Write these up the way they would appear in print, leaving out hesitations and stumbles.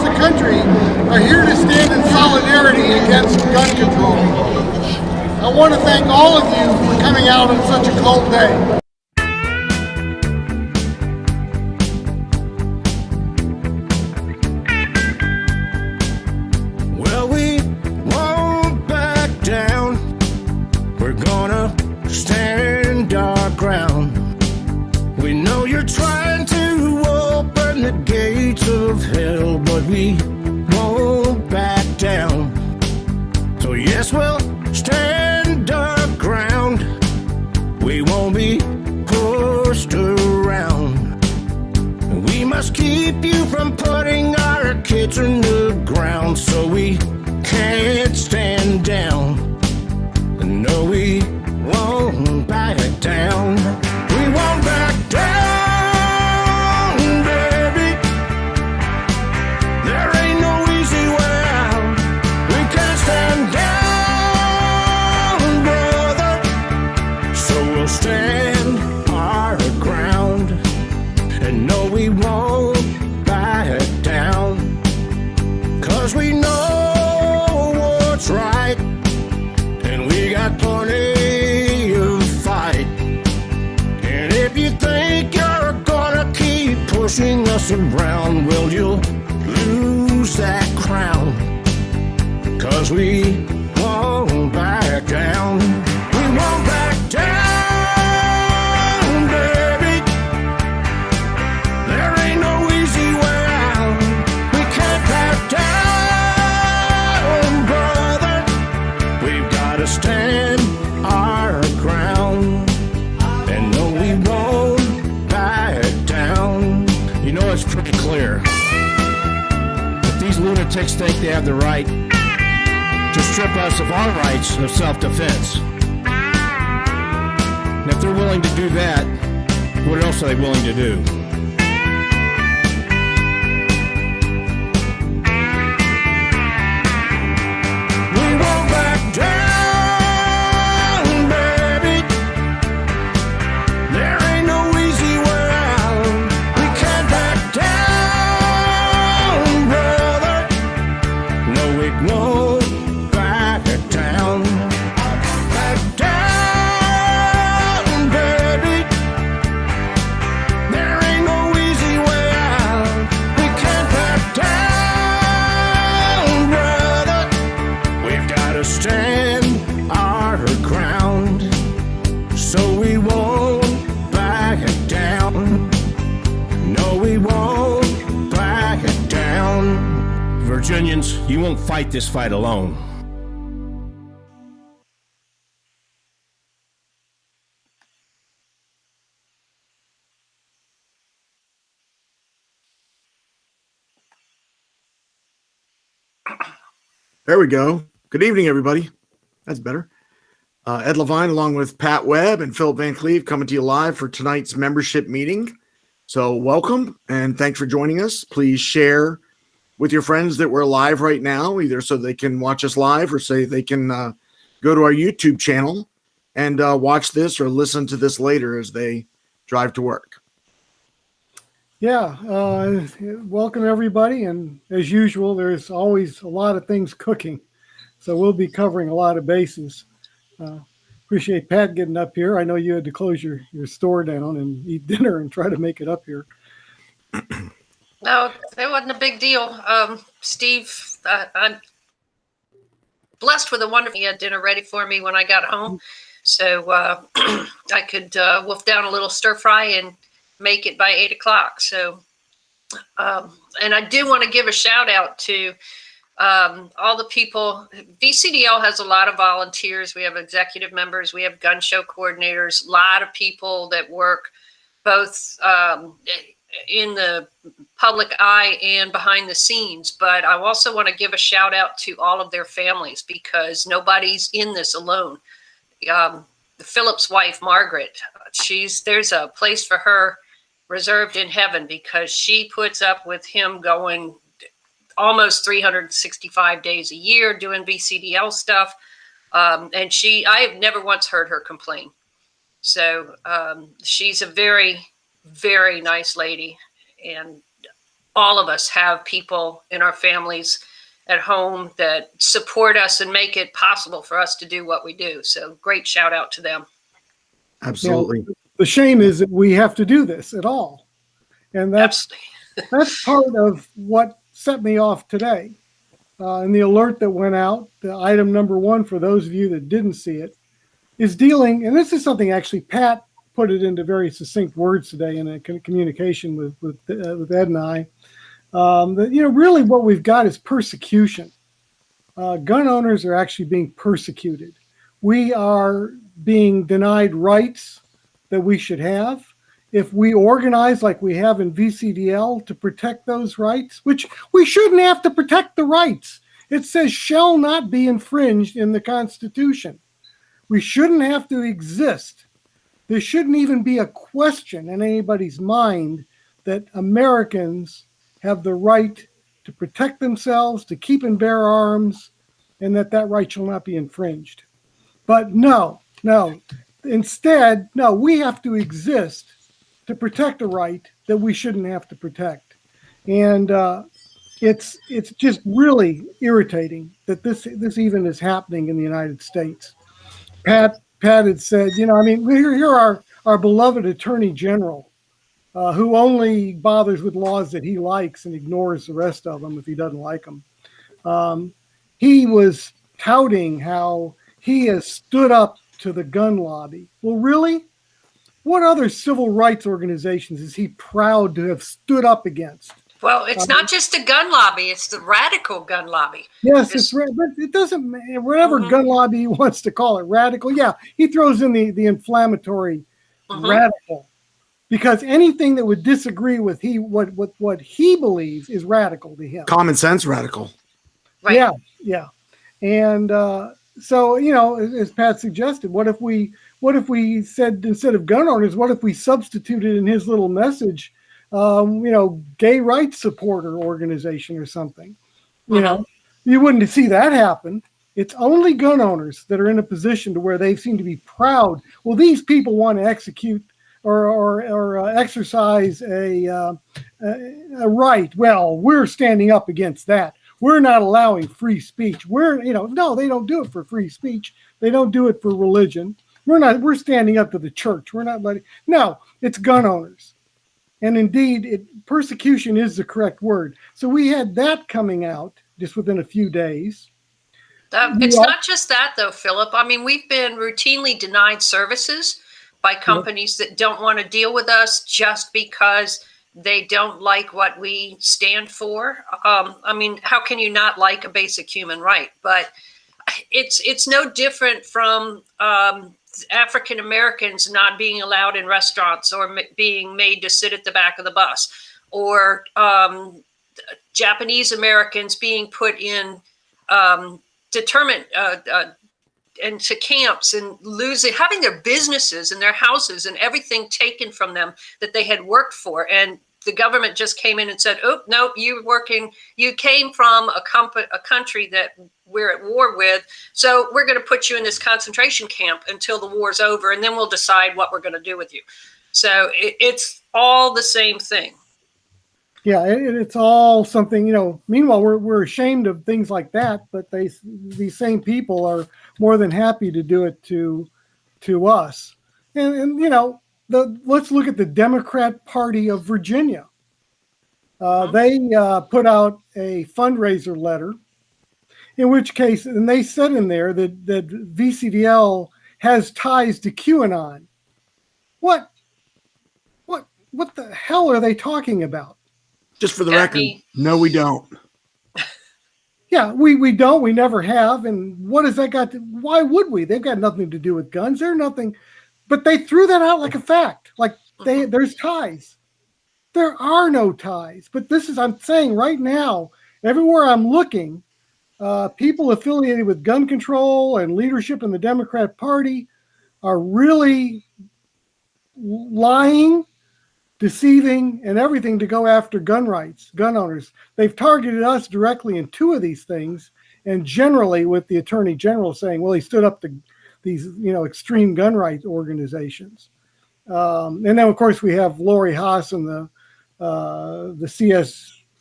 the country are here to stand in solidarity against gun control. I want to thank all of you for coming out on such a cold day. Well, we won't back down. We're gonna stand our ground. We know you're trying to open the gates of hell, but we won't back down. So yes, we'll stand our ground. We won't be pushed around. We must keep you from putting our kids in the ground, so we can't stand down. No, we won't back down. We won't back down, baby. There ain't no easy way out. We can't stand down, brother. So we'll stand our ground. And no, we won't back down. 'Cause we know what's right. And we got plenty of fight. And if you think you're gonna keep pushing us around, well, you'll lose that crown. 'Cause we won't back down. We won't back down, baby. There ain't no easy way out. We can't back down, brother. We've got to stand our ground. And no, we won't back down. You know, it's pretty clear that these lunatics think they have the right to strip us of our rights of self-defense. And if they're willing to do that, what else are they willing to do? We won't back down, baby. There ain't no easy way out. We can't back down, brother. No, we won't back down. Back down, baby. There ain't no easy way out. We can't back down, brother. We've got to stand our ground. So we won't back down. No, we won't back down. Virginians, you won't fight this fight alone. There we go. Good evening, everybody. That's better. Ed Levine, along with Pat Webb and Philip Van Cleve, coming to you live for tonight's membership meeting. So welcome, and thanks for joining us. Please share with your friends that we're live right now, either so they can watch us live or say they can go to our YouTube channel and watch this or listen to this later as they drive to work. Yeah, welcome everybody. And as usual, there's always a lot of things cooking. So we'll be covering a lot of bases. Appreciate Pat getting up here. I know you had to close your store down and eat dinner and try to make it up here. No, it wasn't a big deal. Steve, I'm blessed with a wonderful he had dinner ready for me when I got home. So I could wolf down a little stir fry and make it by 8 o'clock. So, and I do want to give a shout out to all the people. VCDL has a lot of volunteers. We have executive members. We have gun show coordinators, a lot of people that work both in the public eye and behind the scenes. But I also want to give a shout out to all of their families, because nobody's in this alone. Philip's wife, Margaret, there's a place for her reserved in heaven, because she puts up with him going almost 365 days a year doing VCDL stuff. And I have never once heard her complain. So she's a very, very nice lady. And all of us have people in our families at home that support us and make it possible for us to do what we do. So great shout out to them. Absolutely. The shame is that we have to do this at all. And that's part of what set me off today. And the alert that went out, the item number 1, for those of you that didn't see it, is dealing, and this is something actually Pat put it into very succinct words today in a communication with Ed and I, that, really what we've got is persecution. Gun owners are actually being persecuted. We are being denied rights that we should have. If we organize like we have in VCDL to protect those rights, which we shouldn't have to protect the rights. It says shall not be infringed in the Constitution. We shouldn't have to exist. There shouldn't even be a question in anybody's mind that Americans have the right to protect themselves, to keep and bear arms, and that right shall not be infringed. But no. Instead, no, we have to exist to protect a right that we shouldn't have to protect. And it's just really irritating that this even is happening in the United States. Pat had said, here are our beloved Attorney General, who only bothers with laws that he likes and ignores the rest of them if he doesn't like them. He was touting how he has stood up to the gun lobby. Well, really? What other civil rights organizations is he proud to have stood up against? Well, it's not just the gun lobby; it's the radical gun lobby. Yes, but it doesn't matter. Whatever gun lobby he wants to call it, radical. Yeah, he throws in the inflammatory radical, because anything that would disagree with what he believes is radical to him. Common sense radical. Right. Yeah. And so, as Pat suggested, what if we said, instead of gun owners, what if we substituted in his little message, gay rights supporter organization or something? You wouldn't see that happen. It's only gun owners that are in a position to where they seem to be proud. Well, these people want to execute or exercise a right. Well, we're standing up against that. We're not allowing free speech. No, they don't do it for free speech. They don't do it for religion. We're standing up to the church. We're not letting, no, it's gun owners. And indeed, persecution is the correct word. So we had that coming out just within a few days. It's not just that, though, Philip. I mean, we've been routinely denied services by companies that don't want to deal with us just because they don't like what we stand for. I mean, how can you not like a basic human right? But it's no different from African Americans not being allowed in restaurants or being made to sit at the back of the bus, or Japanese Americans being put in determined into camps and having their businesses and their houses and everything taken from them that they had worked for. And the government just came in and said, oh, no, you came from a country that we're at war with. So we're going to put you in this concentration camp until the war's over. And then we'll decide what we're going to do with you. So it's all the same thing. Yeah, it's all something, meanwhile, we're ashamed of things like that, but these same people are more than happy to do it to us. And let's look at the Democrat Party of Virginia. They put out a fundraiser letter, in which case, and they said in there that VCDL has ties to QAnon. What the hell are they talking about? Just for the record, no, we don't. Yeah, we don't. We never have. And what has that got to? Why would we? They've got nothing to do with guns. They're nothing. But they threw that out like a fact. Like there's ties. There are no ties. But I'm saying right now, everywhere I'm looking, people affiliated with gun control and leadership in the Democrat Party are really lying, deceiving, and everything to go after gun rights, gun owners. They've targeted us directly in 2 of these things, and generally with the Attorney General saying, well, he stood up to these, extreme gun rights organizations. And then, of course, we have Lori Haas and the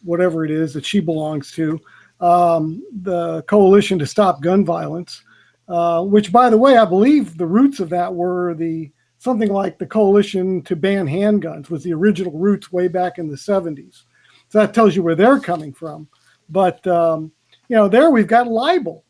whatever it is that she belongs to, the Coalition to Stop Gun Violence, which, by the way, I believe the roots of that were something like the Coalition to Ban Handguns was the original roots way back in the 70s. So that tells you where they're coming from. But, there we've got libel.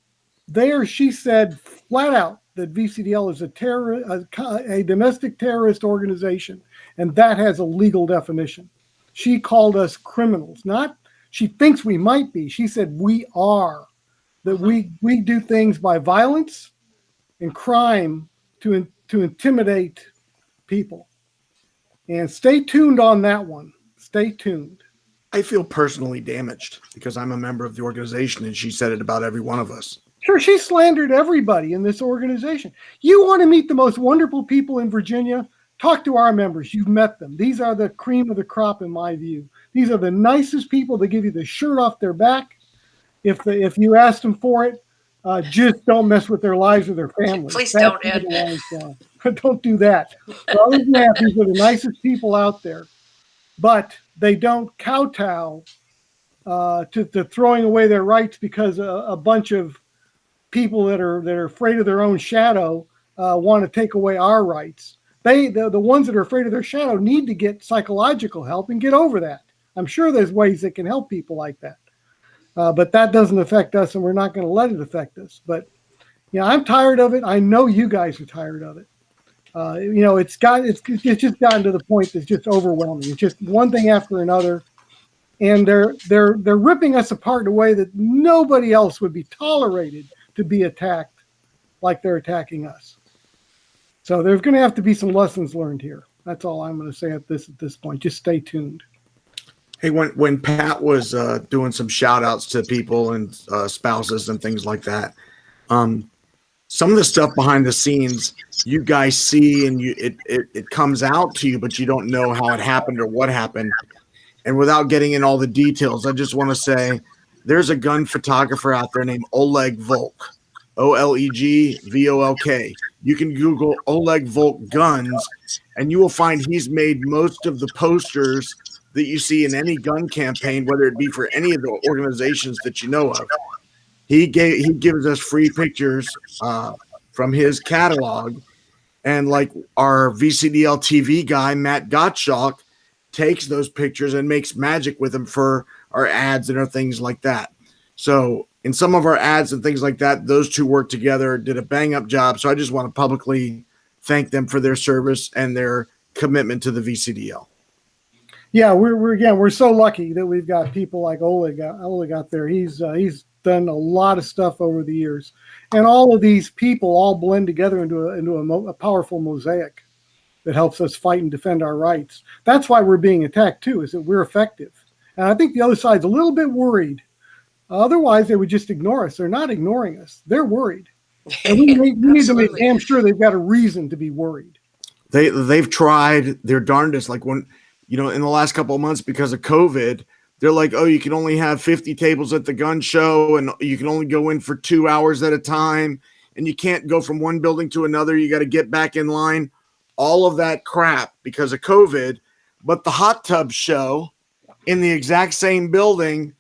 There she said flat out that VCDL is a domestic terrorist organization, and that has a legal definition. She called us criminals. Not she thinks we might be. She said we are. That we do things by violence and crime to intimidate people. And stay tuned on that one. Stay tuned. I feel personally damaged because I'm a member of the organization, and she said it about every one of us. Sure, she slandered everybody in this organization. You want to meet the most wonderful people in Virginia? Talk to our members. You've met them. These are the cream of the crop, in my view. These are the nicest people. They give you the shirt off their back. If you ask them for it, just don't mess with their lives or their families. Please don't, Ed. Don't do that. But other than that, these are the nicest people out there. But they don't kowtow to throwing away their rights because a bunch of people that are afraid of their own shadow want to take away our rights. The ones that are afraid of their shadow need to get psychological help and get over that. I'm sure there's ways that can help people like that. But that doesn't affect us, and we're not going to let it affect us. But I'm tired of it. I know you guys are tired of it. It's just gotten to the point that's just overwhelming. It's just one thing after another, and they're ripping us apart in a way that nobody else would be tolerated to be attacked like they're attacking us. So there's going to have to be some lessons learned here. That's all I'm going to say at this point. Just stay tuned. Hey, when Pat was doing some shout outs to people and spouses and things like that, some of the stuff behind the scenes you guys see and it comes out to you, but you don't know how it happened or what happened. And without getting in all the details, I just want to say there's a gun photographer out there named Oleg Volk, OLEG VOLK. You can Google Oleg Volk guns, and you will find he's made most of the posters that you see in any gun campaign, whether it be for any of the organizations that you know of. He gives us free pictures from his catalog, and like our VCDL TV guy, Matt Gottschalk, takes those pictures and makes magic with them for our ads and our things like that. So in some of our ads and things like that, those two worked together, did a bang up job. So I just want to publicly thank them for their service and their commitment to the VCDL. Yeah, we're so lucky that we've got people like Oleg out there. He's done a lot of stuff over the years, and all of these people all blend together into a powerful mosaic that helps us fight and defend our rights. That's why we're being attacked too, is that we're effective. And I think the other side's a little bit worried. Otherwise, they would just ignore us. They're not ignoring us. They're worried. And we need to make damn sure they've got a reason to be worried. They've tried their darndest. Like when, in the last couple of months because of COVID, they're like, oh, you can only have 50 tables at the gun show and you can only go in for 2 hours at a time. And you can't go from one building to another. You got to get back in line. All of that crap because of COVID. But the hot tub show in the exact same building,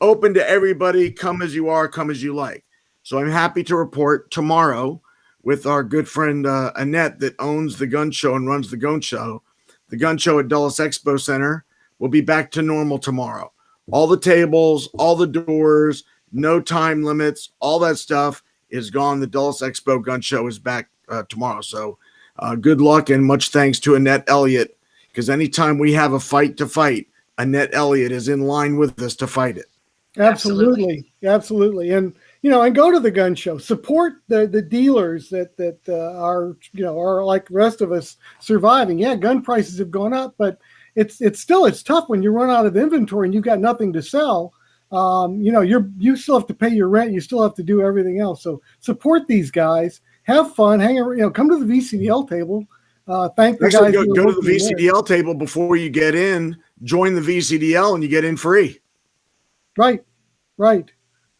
open to everybody, come as you are, come as you like. So I'm happy to report tomorrow with our good friend Annette that owns the gun show and runs the gun show. The gun show at Dulles Expo Center will be back to normal tomorrow. All the tables, all the doors, no time limits, all that stuff is gone. The Dulles Expo gun show is back tomorrow. So good luck and much thanks to Annette Elliott, because anytime we have a fight to fight, Annette Elliott is in line with us to fight it. Absolutely. And and go to the gun show. Support the dealers that are like the rest of us surviving. Yeah, gun prices have gone up, but it's tough when you run out of inventory and you've got nothing to sell. You still have to pay your rent. You still have to do everything else. So support these guys. Have fun. Hang around. Come to the VCDL table. Thank the guys. Go to the VCDL table before you get in. Join the VCDL and you get in free. Right.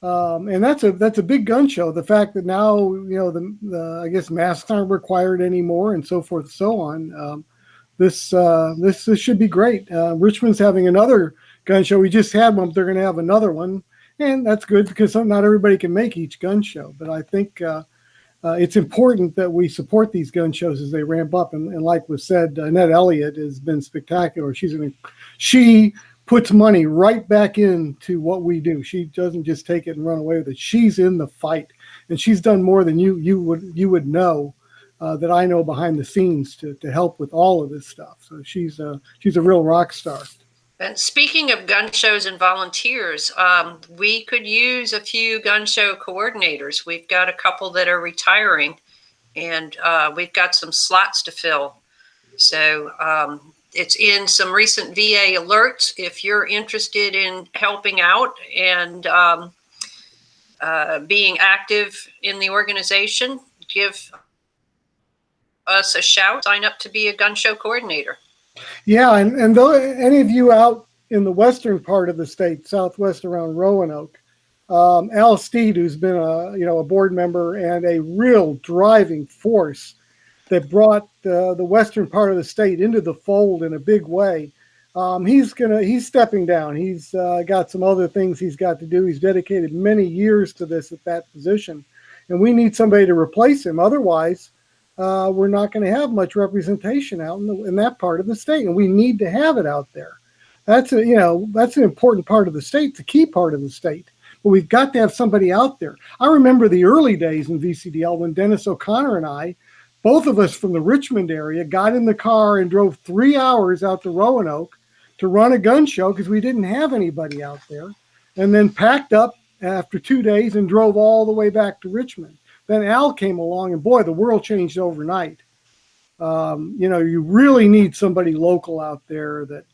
And that's a big gun show. The fact that now the I guess masks aren't required anymore and so forth and so on. This should be great. Richmond's having another gun show. We just had one, but they're going to have another one. And that's good because not everybody can make each gun show. But I think it's important that we support these gun shows as they ramp up. And like was said, Annette Elliott has been spectacular. She puts money right back into what we do. She doesn't just take it and run away with it. She's in the fight, and she's done more than you would know that I know behind the scenes to help with all of this stuff. So she's a real rock star. And speaking of gun shows and volunteers, we could use a few gun show coordinators. We've got a couple that are retiring, and we've got some slots to fill. So it's in some recent VA alerts. If you're interested in helping out and being active in the organization, give us a shout. Sign up to be a gun show coordinator. Yeah, and though any of you out in the western part of the state, southwest around Roanoke, Al Steed, who's been a board member and a real driving force that brought the western part of the state into the fold in a big way. He's stepping down. He's got some other things he's got to do. He's dedicated many years to this at that position, and we need somebody to replace him. Otherwise, we're not going to have much representation out in that part of the state, and we need to have it out there. That's an important part of the state, the key part of the state. But we've got to have somebody out there. I remember the early days in VCDL when Dennis O'Connor and I, both of us from the Richmond area, got in the car and drove 3 hours out to Roanoke to run a gun show because we didn't have anybody out there, and then packed up after 2 days and drove all the way back to Richmond. Then Al came along, and boy, the world changed overnight. You really need somebody local out there that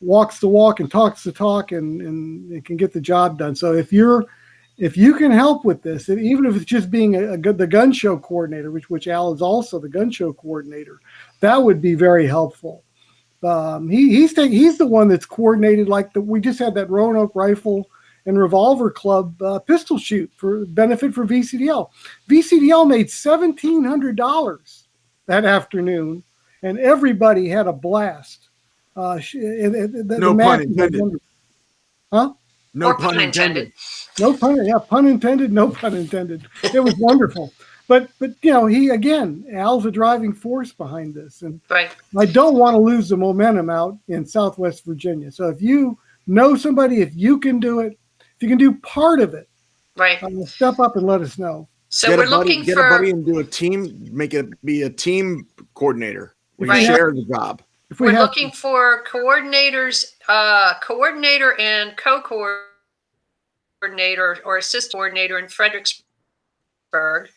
walks the walk and talks the talk and can get the job done. So if you can help with this, even if it's just being the gun show coordinator, which Al is also the gun show coordinator, that would be very helpful. He's the one that's coordinated, we just had that Roanoke Rifle and Revolver Club pistol shoot for benefit for VCDL. VCDL made $1,700 that afternoon, and everybody had a blast. No pun intended. Huh? No pun intended. No pun. Yeah, pun intended. No pun intended. It was wonderful. But Al's a driving force behind this, and right. I don't want to lose the momentum out in Southwest Virginia. So if you know somebody, if you can do it, if you can do part of it, right, step up and let us know. So get we're a buddy, looking get for a buddy and do a team. Make it be a team coordinator. We Right. share the job. we're looking for coordinators, coordinator and co-coordinator or assistant coordinator in Fredericksburg,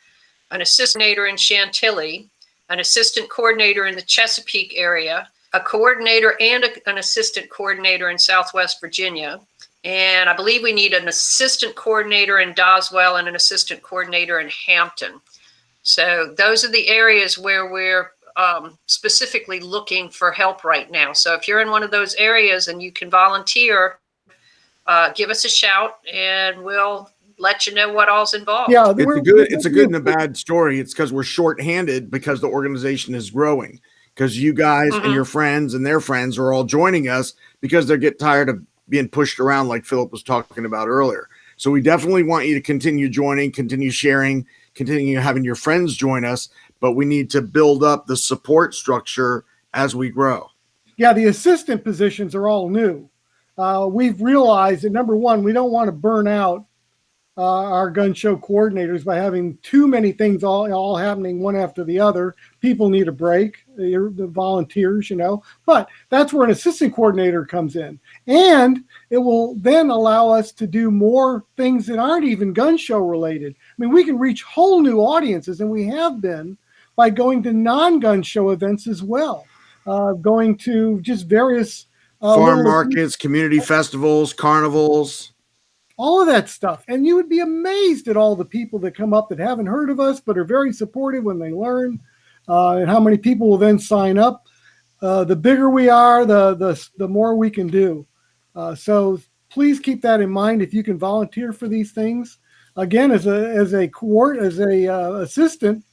an assistant coordinator in Chantilly, an assistant coordinator in the Chesapeake area, a coordinator and an assistant coordinator in Southwest Virginia. And I believe we need an assistant coordinator in Doswell and an assistant coordinator in Hampton. So those are the areas where we're specifically looking for help right now. So if you're in one of those areas and you can volunteer, give us a shout and we'll let you know what all's involved. Yeah, it's a good and a bad story. It's because we're shorthanded because the organization is growing. Because you guys and your friends and their friends are all joining us because they get tired of being pushed around like Philip was talking about earlier. So we definitely want you to continue joining, continue sharing, continue having your friends join us, but we need to build up the support structure as we grow. Yeah, the assistant positions are all new. We've realized that, number one, we don't want to burn out our gun show coordinators by having too many things all happening one after the other. People need a break, the volunteers, but that's where an assistant coordinator comes in. And it will then allow us to do more things that aren't even gun show related. I mean, we can reach whole new audiences, and we have been, by going to non-gun show events as well, going to just various farm markets, community festivals, carnivals, all of that stuff. And you would be amazed at all the people that come up that haven't heard of us but are very supportive when they learn, and how many people will then sign up. The bigger we are, the more we can do. So please keep that in mind. If you can volunteer for these things, again, as a assistant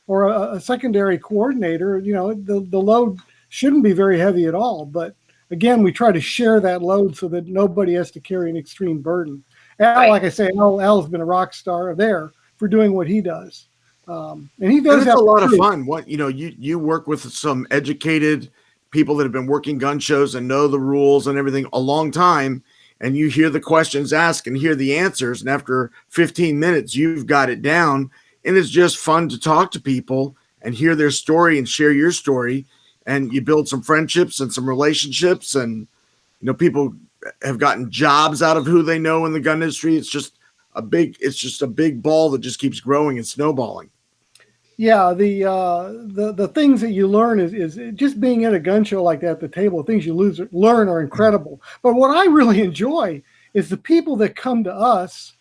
or a secondary coordinator, the load shouldn't be very heavy at all. But again, we try to share that load so that nobody has to carry an extreme burden. Al, Right. like I say, Al's been a rock star there for doing what he does. And he And does it's have a lot of truth. fun. You work with some educated people that have been working gun shows and know the rules and everything a long time, and you hear the questions asked and hear the answers, and after 15 minutes you've got it down, and it's just fun to talk to people and hear their story and share your story, and you build some friendships and some relationships, and people have gotten jobs out of who they know in the gun industry. It's just a big ball that just keeps growing and snowballing. Yeah, the things that you learn is just being at a gun show like that at the table. The things you learn are incredible. But what I really enjoy is the people that come to us,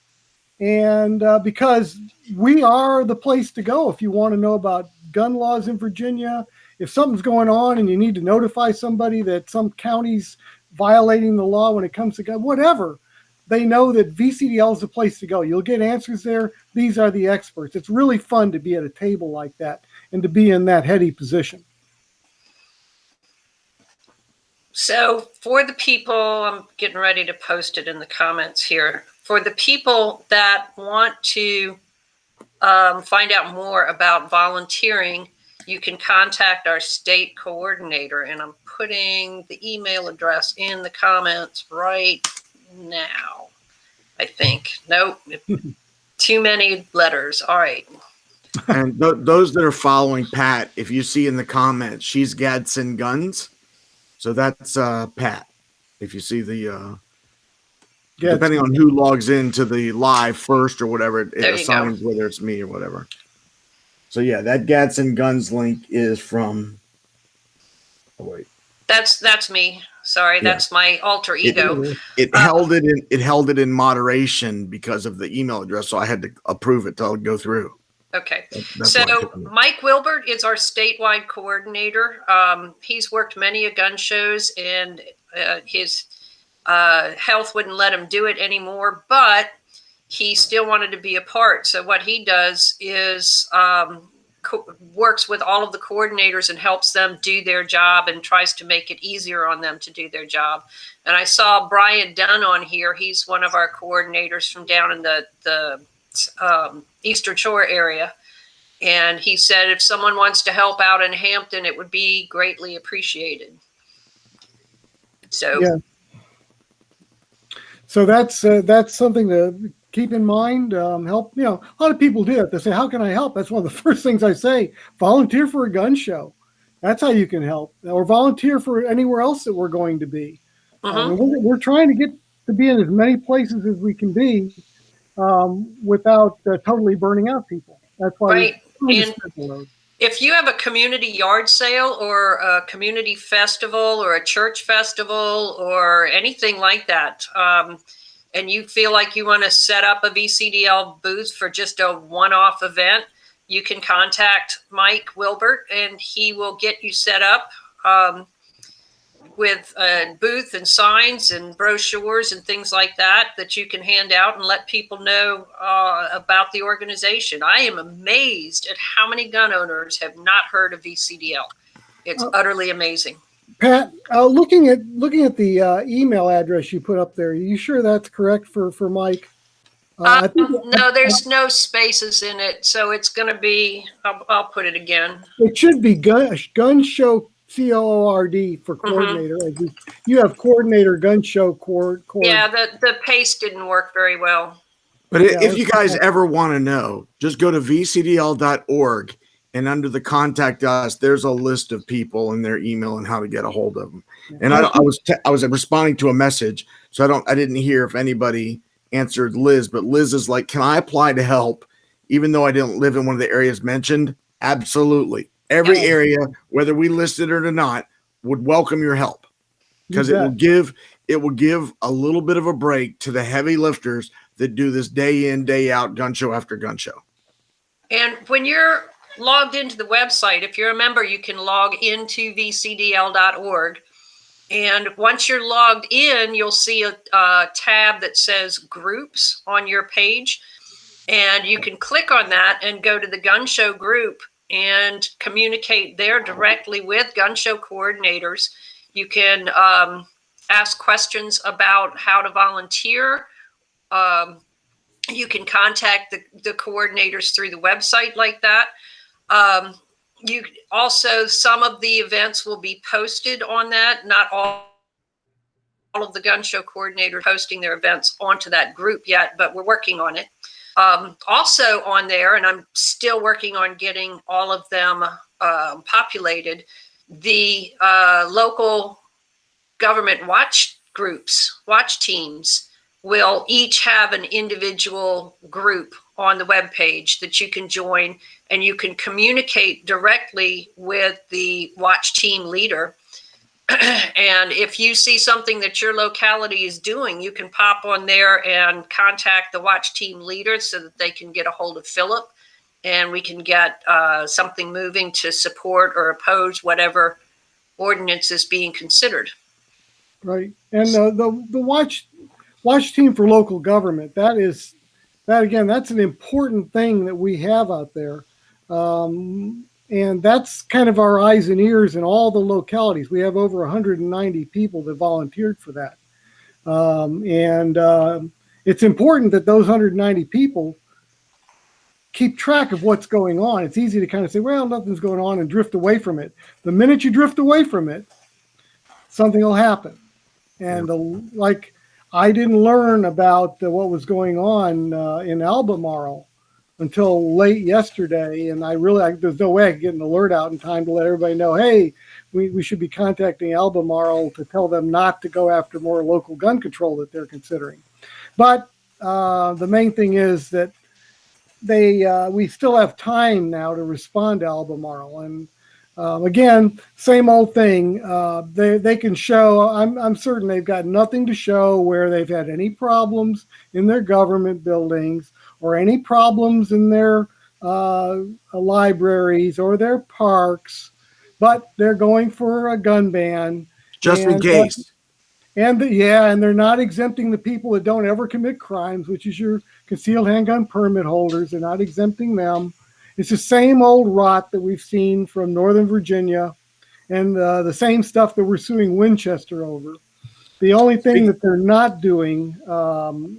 and because we are the place to go if you want to know about gun laws in Virginia. If something's going on and you need to notify somebody that some county's violating the law when it comes to gun, whatever, they know that VCDL is the place to go. You'll get answers there. These are the experts. It's really fun to be at a table like that and to be in that heady position. So for the people, I'm getting ready to post it in the comments here. For the people that want to find out more about volunteering, you can contact our state coordinator, and I'm putting the email address in the comments right now. I think. Nope. Too many letters. All right. And those that are following Pat, if you see in the comments, she's Gadsden Guns. So that's Pat. If you see the depending on who logs into the live first or whatever, it assigns whether it's me or whatever. So yeah, that Gadsden Guns link is from. Oh wait. That's me. Sorry, that's my alter ego. It held it in moderation because of the email address, so I had to approve it to go through. Okay. That's So Mike Wilbert is our statewide coordinator. He's worked many gun shows, and his health wouldn't let him do it anymore, but he still wanted to be a part. So what he does is works with all of the coordinators and helps them do their job and tries to make it easier on them to do their job. And I saw Brian Dunn on here. He's one of our coordinators from down in the Eastern Shore area. And he said if someone wants to help out in Hampton, it would be greatly appreciated. So, yeah. So that's something to keep in mind. Help, a lot of people do it. They say, how can I help? That's one of the first things I say. Volunteer for a gun show. That's how you can help. Or volunteer for anywhere else that we're going to be. We're trying to get to be in as many places as we can be without totally burning out people. That's why. Right. And if you have a community yard sale or a community festival or a church festival or anything like that, and you feel like you want to set up a VCDL booth for just a one-off event, you can contact Mike Wilbert and he will get you set up with a booth and signs and brochures and things like that you can hand out and let people know about the organization. I am amazed at how many gun owners have not heard of VCDL. It's utterly amazing. Pat, looking at the email address you put up there, are you sure that's correct for Mike? I think no, there's no spaces in it, so it's going to be. I'll put it again. It should be gun show COORD for coordinator. You have coordinator gun show cord. Yeah, the paste didn't work very well. But if you guys ever want to know, just go to vcdl.org. And under the contact us, there's a list of people and their email and how to get a hold of them. And I was responding to a message, so I didn't hear if anybody answered Liz, but Liz is like, can I apply to help? Even though I didn't live in one of the areas mentioned? Absolutely. Every area, whether we listed it or not, would welcome your help because it will give a little bit of a break to the heavy lifters that do this day in, day out, gun show after gun show. And when you're logged into the website, if you're a member, you can log into vcdl.org. And once you're logged in, you'll see a tab that says groups on your page. And you can click on that and go to the gun show group and communicate there directly with gun show coordinators. You can ask questions about how to volunteer. You can contact the coordinators through the website like that. You also, some of the events will be posted on that. Not all of the gun show coordinators posting their events onto that group yet, but we're working on it. Also on there, and I'm still working on getting all of them populated, the local government watch groups, watch teams will each have an individual group on the webpage that you can join, and you can communicate directly with the watch team leader. And if you see something that your locality is doing, you can pop on there and contact the watch team leader so that they can get a hold of Philip, and we can get something moving to support or oppose whatever ordinance is being considered. Right. And the watch team for local government, that's an important thing that we have out there. And that's kind of our eyes and ears in all the localities. We have over 190 people that volunteered for that. It's important that those 190 people keep track of what's going on. It's easy to kind of say, well, nothing's going on, and drift away from it. The minute you drift away from it, something will happen. And like, I didn't learn about what was going on in Albemarle until late yesterday, and there's no way I could get an alert out in time to let everybody know, hey, we should be contacting Albemarle to tell them not to go after more local gun control that they're considering. But the main thing is that we still have time now to respond to Albemarle. And again, same old thing. They can show, I'm certain they've got nothing to show where they've had any problems in their government buildings or any problems in their libraries or their parks, but they're going for a gun ban. Just in case. And they're not exempting the people that don't ever commit crimes, which is your concealed handgun permit holders. They're not exempting them. It's the same old rot that we've seen from Northern Virginia, and the same stuff that we're suing Winchester over. The only thing that they're not doing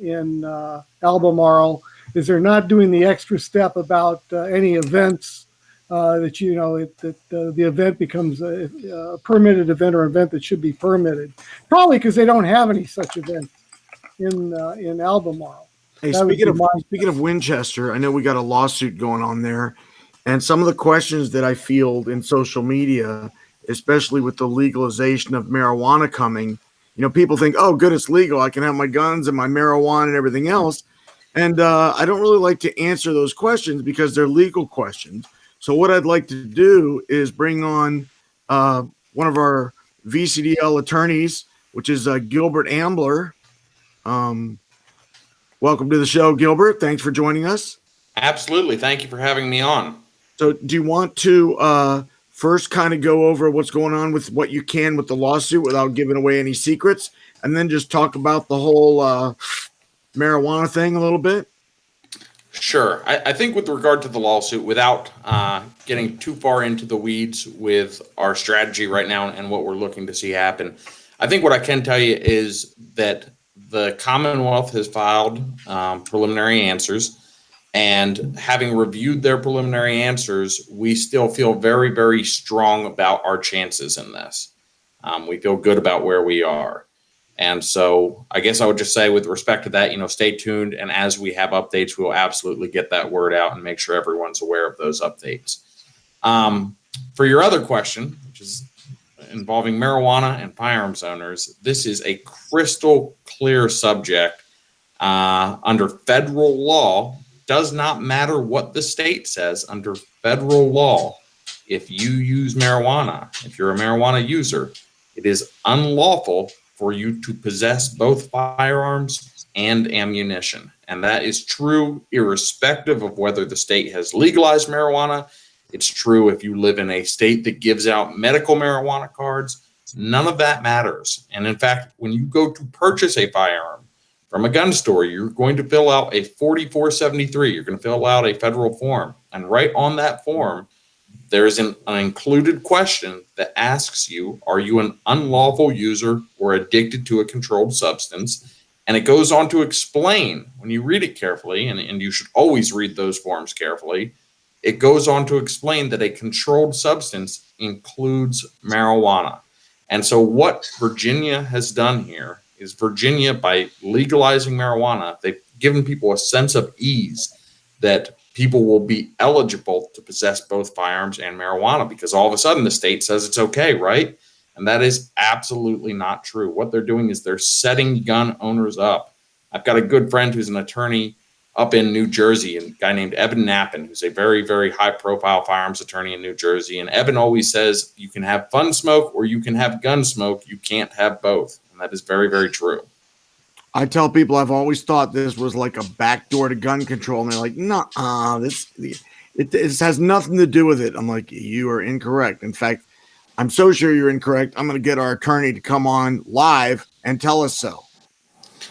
in Albemarle is they're not doing the extra step about any events that the event becomes a permitted event or event that should be permitted. Probably because they don't have any such events in Albemarle. Hey, speaking of Winchester, I know we got a lawsuit going on there, and some of the questions that I field in social media, especially with the legalization of marijuana coming, people think, oh, good, it's legal. I can have my guns and my marijuana and everything else. And I don't really like to answer those questions because they're legal questions. So what I'd like to do is bring on one of our VCDL attorneys, which is Gilbert Ambler. Welcome to the show, Gilbert. Thanks for joining us. Absolutely. Thank you for having me on. So do you want to first kind of go over what's going on with what you can with the lawsuit without giving away any secrets, and then just talk about the whole marijuana thing a little bit? Sure. I think with regard to the lawsuit, without getting too far into the weeds with our strategy right now and what we're looking to see happen, I think what I can tell you is that the Commonwealth has filed preliminary answers, and having reviewed their preliminary answers, we still feel very, very strong about our chances in this. We feel good about where we are. And so I guess I would just say with respect to that, stay tuned. And as we have updates, we'll absolutely get that word out and make sure everyone's aware of those updates. For your other question, which is involving marijuana and firearms owners, this is a crystal clear subject under federal law. Does not matter what the state says. Under federal law, if you use marijuana, if you're a marijuana user, it is unlawful for you to possess both firearms and ammunition. And that is true irrespective of whether the state has legalized marijuana. It's true if you live in a state that gives out medical marijuana cards. None of that matters. And in fact, when you go to purchase a firearm from a gun store, you're going to fill out a 4473. You're going to fill out a federal form. And right on that form, there's an included question that asks you, are you an unlawful user or addicted to a controlled substance? And it goes on to explain, when you read it carefully, and you should always read those forms carefully, it goes on to explain that a controlled substance includes marijuana. And so what Virginia has done here is Virginia, by legalizing marijuana, they've given people a sense of ease that people will be eligible to possess both firearms and marijuana, because all of a sudden the state says it's okay, right? And that is absolutely not true. What they're doing is they're setting gun owners up. I've got a good friend who's an attorney up in New Jersey, a guy named Evan Knappen, who's a very, very high-profile firearms attorney in New Jersey. And Evan always says, you can have fun smoke or you can have gun smoke. You can't have both. And that is very, very true. I tell people I've always thought this was like a backdoor to gun control, and they're like, "No, this has nothing to do with it." I'm like, "You are incorrect. In fact, I'm so sure you're incorrect. I'm going to get our attorney to come on live and tell us so."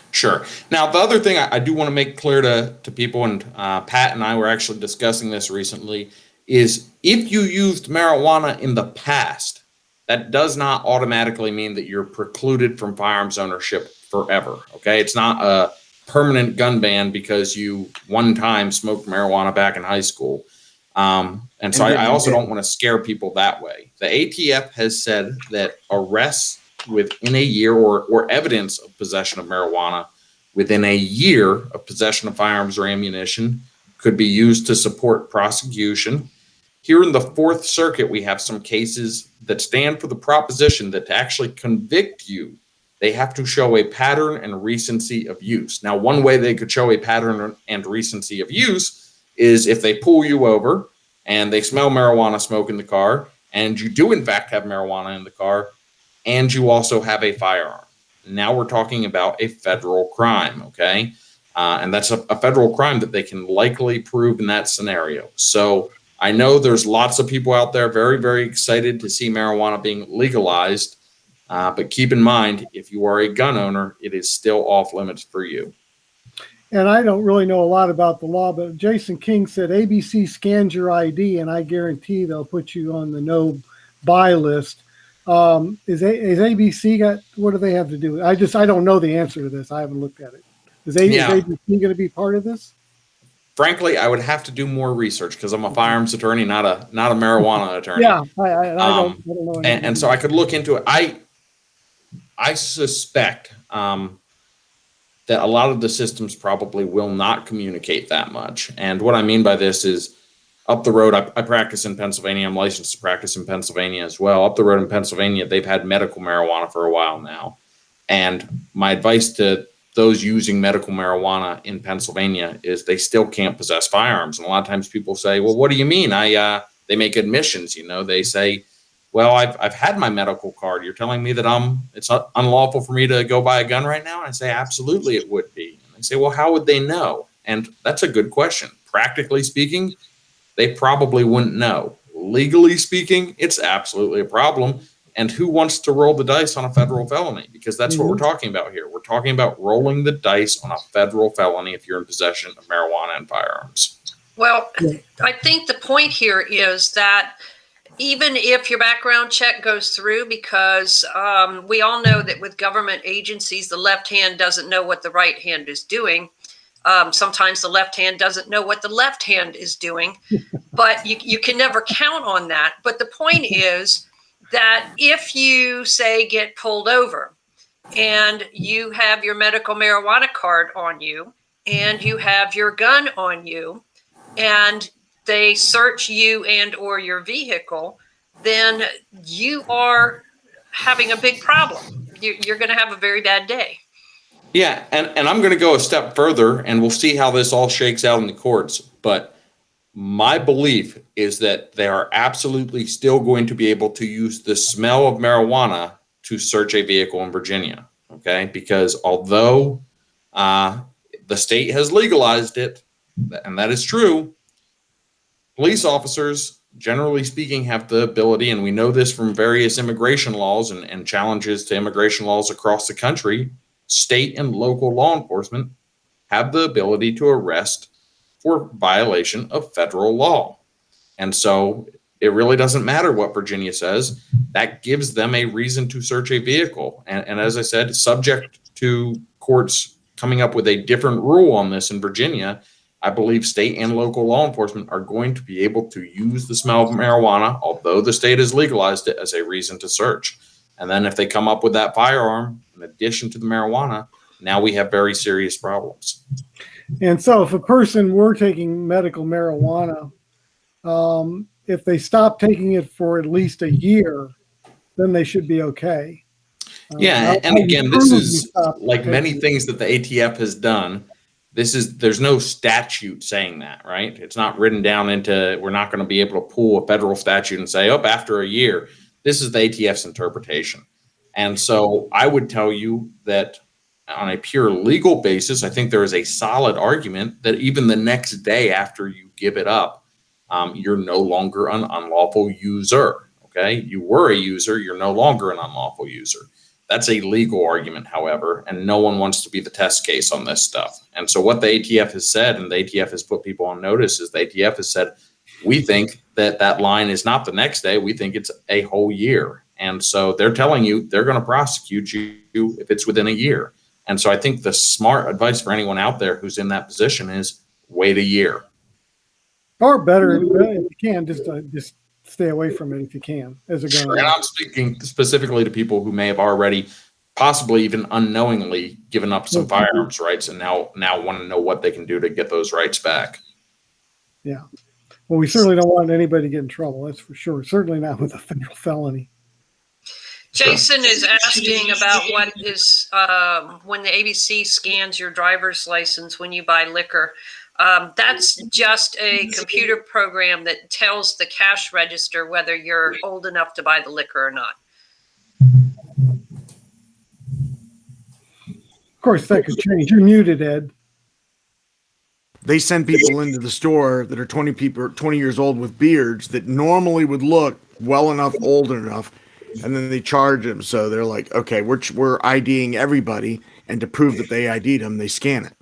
Sure. Now, the other thing I do want to make clear to people, and Pat and I were actually discussing this recently, is if you used marijuana in the past, that does not automatically mean that you're precluded from firearms ownership forever. Okay. It's not a permanent gun ban because you one time smoked marijuana back in high school. And so I also don't want to scare people that way. The ATF has said that arrests within a year or evidence of possession of marijuana within a year of possession of firearms or ammunition could be used to support prosecution. Here in the Fourth Circuit, we have some cases that stand for the proposition that to actually convict you, they have to show a pattern and recency of use. Now, one way they could show a pattern and recency of use is if they pull you over and they smell marijuana smoke in the car, and you do in fact have marijuana in the car, and you also have a firearm. Now we're talking about a federal crime, okay? And that's a federal crime that they can likely prove in that scenario. So I know there's lots of people out there very, very excited to see marijuana being legalized. But keep in mind, if you are a gun owner, it is still off limits for you. And I don't really know a lot about the law, but Jason King said ABC scans your ID, and I guarantee they'll put you on the no-buy list. Is ABC got, what do they have to do? I don't know the answer to this. I haven't looked at it. Is ABC going to be part of this? Frankly, I would have to do more research because I'm a firearms attorney, not a marijuana attorney. Yeah, I don't know. And so I could look into it. I suspect that a lot of the systems probably will not communicate that much. And what I mean by this is up the road, I practice in Pennsylvania. I'm licensed to practice in Pennsylvania as well. Up the road in Pennsylvania, they've had medical marijuana for a while now. And my advice to those using medical marijuana in Pennsylvania is they still can't possess firearms. And a lot of times people say, well, what do you mean? They make admissions, they say, well, I've had my medical card. You're telling me that it's unlawful for me to go buy a gun right now? And I say, absolutely it would be. And they say, well, how would they know? And that's a good question. Practically speaking, they probably wouldn't know. Legally speaking, it's absolutely a problem. And who wants to roll the dice on a federal felony? Because that's what we're talking about here. We're talking about rolling the dice on a federal felony if you're in possession of marijuana and firearms. Well, I think the point here is that even if your background check goes through, because we all know that with government agencies, the left hand doesn't know what the right hand is doing. Sometimes the left hand doesn't know what the left hand is doing, but you can never count on that. But the point is that if you, say, get pulled over and you have your medical marijuana card on you and you have your gun on you and they search you and or your vehicle, then you are having a big problem. You're going to have a very bad day. Yeah, and I'm going to go a step further, and we'll see how this all shakes out in the courts. But my belief is that they are absolutely still going to be able to use the smell of marijuana to search a vehicle in Virginia, okay? Because although the state has legalized it, and that is true, police officers, generally speaking, have the ability, and we know this from various immigration laws and challenges to immigration laws across the country, state and local law enforcement have the ability to arrest for violation of federal law. And so it really doesn't matter what Virginia says. That gives them a reason to search a vehicle. And as I said, subject to courts coming up with a different rule on this in Virginia, I believe state and local law enforcement are going to be able to use the smell of marijuana, although the state has legalized it, as a reason to search. And then if they come up with that firearm, in addition to the marijuana, now we have very serious problems. And so if a person were taking medical marijuana, if they stop taking it for at least a year, then they should be okay. Yeah, and again, this is like many things that the ATF has done. There's no statute saying that, right? It's not written down into, we're not going to be able to pull a federal statute and say, oh, after a year. This is the ATF's interpretation. And so I would tell you that on a pure legal basis, I think there is a solid argument that even the next day after you give it up, you're no longer an unlawful user. Okay. You were a user. You're no longer an unlawful user. That's a legal argument, however, and no one wants to be the test case on this stuff. And so what the ATF has said, and the ATF has put people on notice, is the ATF has said, we think that line is not the next day. We think it's a whole year. And so they're telling you they're going to prosecute you if it's within a year. And so I think the smart advice for anyone out there who's in that position is wait a year. Or better, if you can, just stay away from it if you can. Sure. And I'm speaking specifically to people who may have already, possibly even unknowingly, given up some firearms rights and now want to know what they can do to get those rights back. Yeah. Well, we certainly don't want anybody to get in trouble. That's for sure. Certainly not with a federal felony. Jason is asking about what is when the ABC scans your driver's license when you buy liquor. That's just a computer program that tells the cash register whether you're old enough to buy the liquor or not. Of course, that could change. You're muted, Ed. They send people into the store that are 20 years old with beards that normally would look well enough, old enough, and then they charge them. So they're like, okay, we're IDing everybody, and to prove that they ID'd them, they scan it.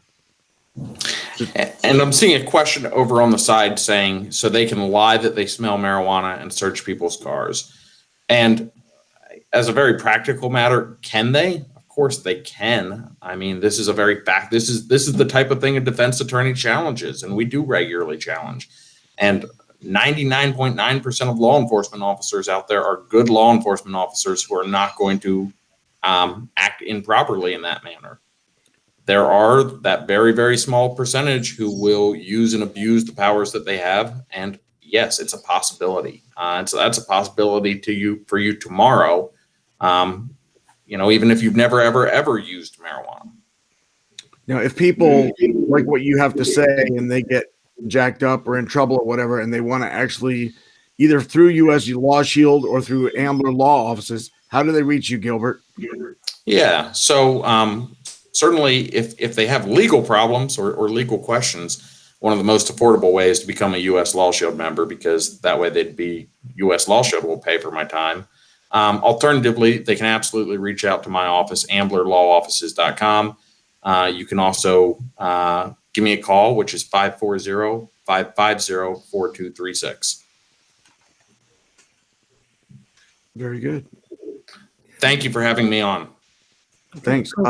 And I'm seeing a question over on the side saying, so they can lie that they smell marijuana and search people's cars. And as a very practical matter, can they? Of course they can. I mean, this is a very fact. This is the type of thing a defense attorney challenges, and we do regularly challenge. And 99.9% of law enforcement officers out there are good law enforcement officers who are not going to act improperly in that manner. There are that very, very small percentage who will use and abuse the powers that they have. And yes, it's a possibility. And so that's a possibility for you tomorrow. Even if you've never, ever used marijuana. Now, if people like what you have to say and they get jacked up or in trouble or whatever, and they want to actually either through US Law Shield or through Ambler law offices, how do they reach you, Gilbert? Yeah. So certainly if they have legal problems or legal questions, one of the most affordable ways to become a US Law Shield member, because that way they'd be US Law Shield will pay for my time. Alternatively, they can absolutely reach out to my office, amblerlawoffices.com. You can also give me a call, which is 540-550-4236. Very good. Thank you for having me on. Thanks. You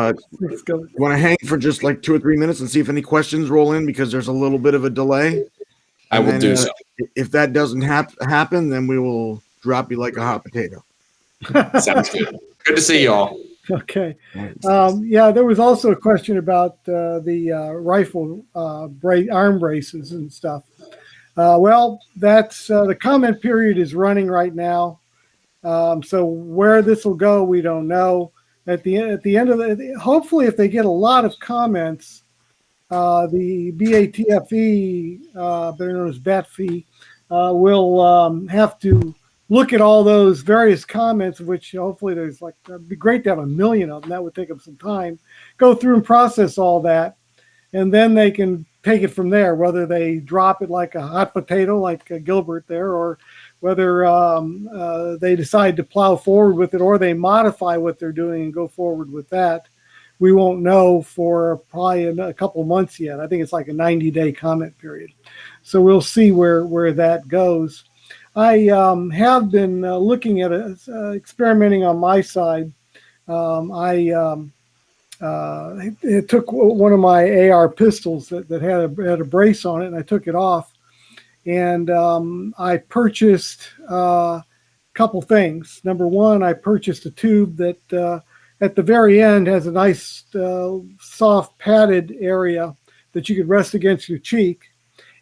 want to hang for just like 2 or 3 minutes and see if any questions roll in, because there's a little bit of a delay? I will do so. If that doesn't happen, then we will drop you like a hot potato. Sounds good. Good to see you all. Okay. There was also a question about the rifle arm braces and stuff. That's the comment period is running right now. So where this will go, we don't know. At the end of hopefully, if they get a lot of comments, the BATFE, better known as BATFE, will have to look at all those various comments, which hopefully there's it'd be great to have 1 million of them. That would take up some time. Go through and process all that, and then they can take it from there, whether they drop it like a hot potato, like Gilbert there, or whether they decide to plow forward with it, or they modify what they're doing and go forward with that. We won't know for probably a couple of months yet. I think it's like a 90-day comment period. So we'll see where that goes. have been looking at experimenting on my side. It took one of my AR pistols that had a brace on it, and I took it off, and I purchased a couple things. Number one, I purchased a tube that at the very end has a nice soft padded area that you could rest against your cheek,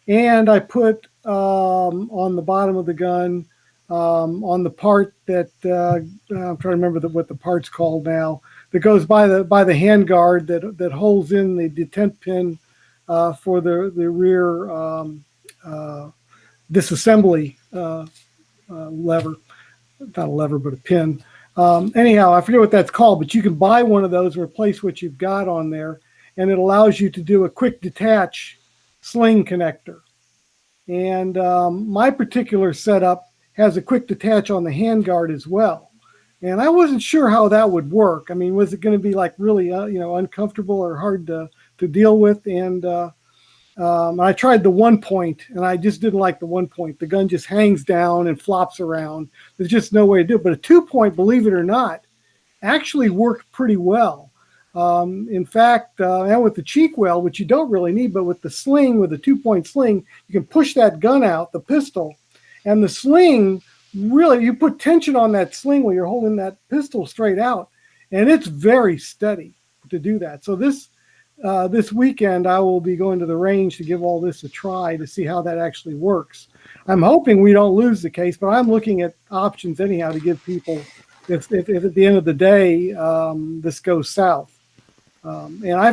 and I put on the bottom of the gun on the part that I'm trying to remember what the part's called now, that goes by the handguard that holds in the detent pin for the rear disassembly lever. Not a lever, but a pin. Anyhow, I forget what that's called, but you can buy one of those and replace what you've got on there, and it allows you to do a quick detach sling connector. And my particular setup has a quick detach on the handguard as well. And I wasn't sure how that would work. I mean, was it going to be like really, uncomfortable or hard to deal with? And I tried the 1 point, and I just didn't like the 1 point. The gun just hangs down and flops around. There's just no way to do it. But a 2 point, believe it or not, actually worked pretty well. In fact, and with the cheek weld, which you don't really need, but with the sling, with a 2 point sling, you can push that gun out, the pistol, and the sling. Really, you put tension on that sling while you're holding that pistol straight out, and it's very steady to do that. So this weekend, I will be going to the range to give all this a try to see how that actually works. I'm hoping we don't lose the case, but I'm looking at options anyhow to give people, if at the end of the day this goes south. And I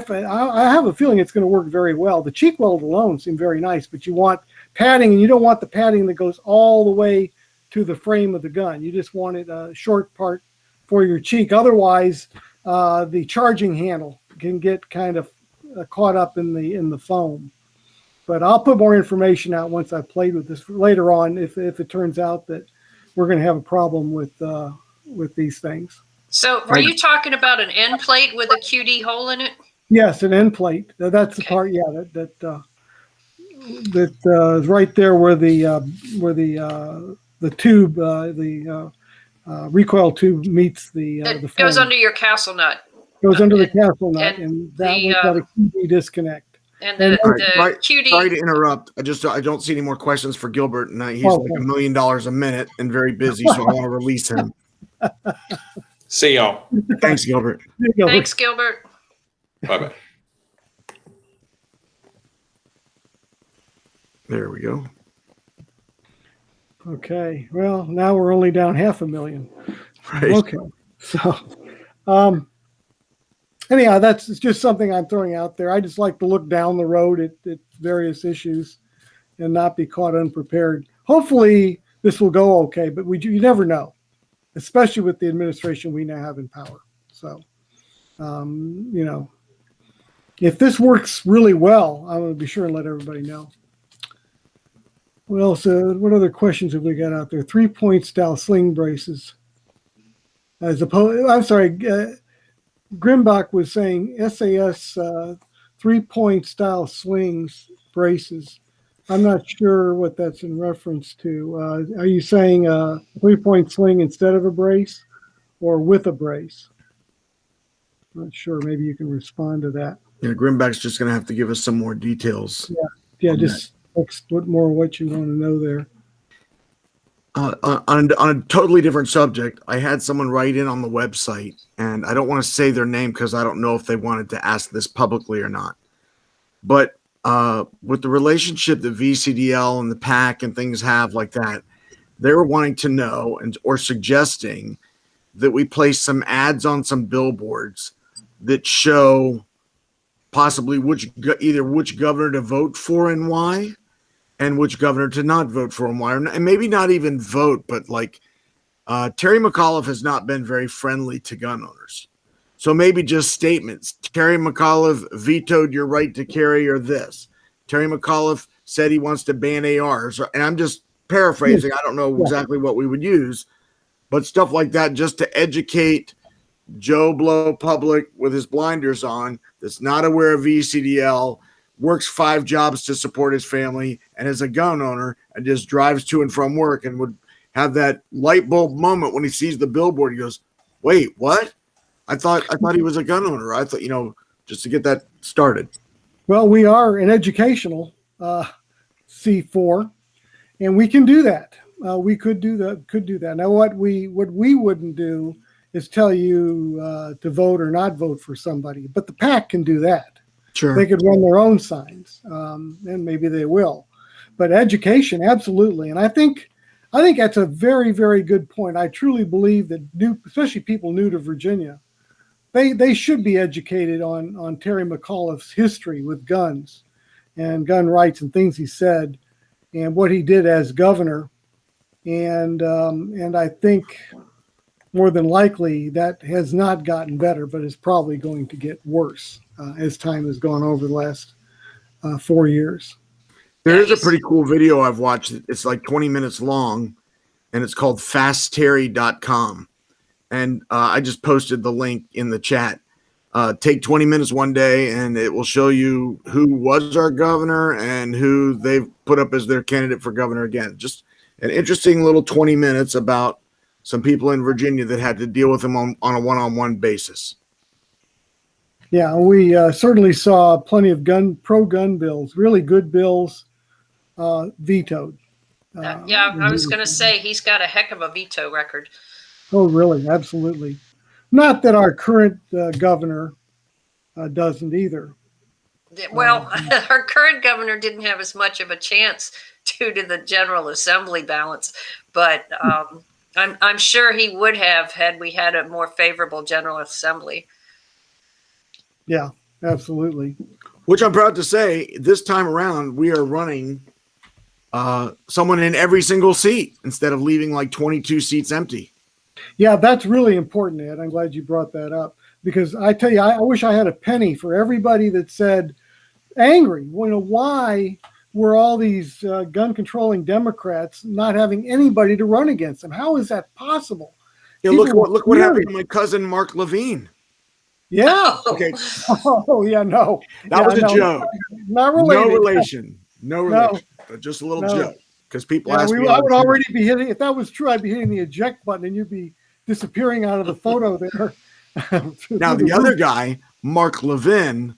have a feeling it's going to work very well. The cheek weld alone seemed very nice, but you want padding, and you don't want the padding that goes all the way to the frame of the gun. You just want it a short part for your cheek. Otherwise, the charging handle can get kind of caught up in the foam. But I'll put more information out once I've played with this later on, if it turns out that we're going to have a problem with these things. So were you talking about an end plate with a QD hole in it? Yes, an end plate. That's the part. Yeah, that is right there where the tube, recoil tube meets the It goes under your castle nut. Goes under the castle nut, and that one's got a QD disconnect. And the QD. Sorry to interrupt. I don't see any more questions for Gilbert, and he's like $1 million a minute and very busy, so I want to release him. See y'all. Thanks, Gilbert. Thanks, Gilbert. Bye-bye. There we go. Okay. Well, now we're only down 500,000. Right. Okay. So, anyhow, that's just something I'm throwing out there. I just like to look down the road at various issues and not be caught unprepared. Hopefully this will go okay, but you never know, especially with the administration we now have in power. So, if this works really well, I'm going to be sure and let everybody know. Well, so what other questions have we got out there? 3 point style sling braces. I'm sorry, Grimbach was saying SAS 3 point style swings braces. I'm not sure what that's in reference to. Are you saying a 3 point sling instead of a brace or with a brace? I'm not sure. Maybe you can respond to that. Yeah, Grimbach's just going to have to give us some more details. Yeah, just what more what you want to know there. On a totally different subject, I had someone write in on the website, and I don't want to say their name because I don't know if they wanted to ask this publicly or not. But with the relationship that VCDL and the PAC and things have like that, they were wanting to know or suggesting that we place some ads on some billboards that show possibly which governor to vote for and why, and which governor to not vote for and why, and maybe not even vote, but like Terry McAuliffe has not been very friendly to gun owners. So maybe just statements. Terry McAuliffe vetoed your right to carry or this. Terry McAuliffe said he wants to ban ARs. And I'm just paraphrasing. I don't know exactly what we would use, but stuff like that just to educate Joe Blow public with his blinders on that's not aware of VCDL, works 5 jobs to support his family and is a gun owner and just drives to and from work, and would have that light bulb moment when he sees the billboard. He goes, wait, what? I thought he was a gun owner. I thought, just to get that started. Well, we are an educational C4, and we can do that. We could do that. Now, what we wouldn't do is tell you to vote or not vote for somebody, but the PAC can do that. Sure. They could run their own signs, and maybe they will. But education, absolutely. And I think that's a very, very good point. I truly believe that especially people new to Virginia, they should be educated on Terry McAuliffe's history with guns and gun rights and things he said and what he did as governor. And I think more than likely that has not gotten better, but is probably going to get worse as time has gone over the last 4 years. There is a pretty cool video I've watched. It's like 20 minutes long, and it's called fastterry.com. And I just posted the link in the chat. Take 20 minutes one day, and it will show you who was our governor and who they've put up as their candidate for governor again. Just an interesting little 20 minutes about some people in Virginia that had to deal with him on a one-on-one basis. Yeah, we certainly saw plenty of pro-gun bills, really good bills, vetoed. I was going to say he's got a heck of a veto record. Oh, really? Absolutely. Not that our current governor doesn't either. Well, our current governor didn't have as much of a chance due to the General Assembly balance, but I'm sure he would have had we had a more favorable General Assembly. Yeah, absolutely. Which I'm proud to say, this time around, we are running someone in every single seat instead of leaving like 22 seats empty. Yeah, that's really important, Ed. I'm glad you brought that up, because I tell you, I wish I had a penny for everybody that said angry. Why were all these gun controlling Democrats not having anybody to run against them? How is that possible? Yeah, look what happened to my cousin Mark Levine. Yeah. Okay. Oh yeah, no. That was a joke. Not related. No relation. But just a little joke. Because people ask me. I would already be hitting. If that was true, I'd be hitting the eject button, and you'd be disappearing out of the photo there. Now the other guy, Mark Levin,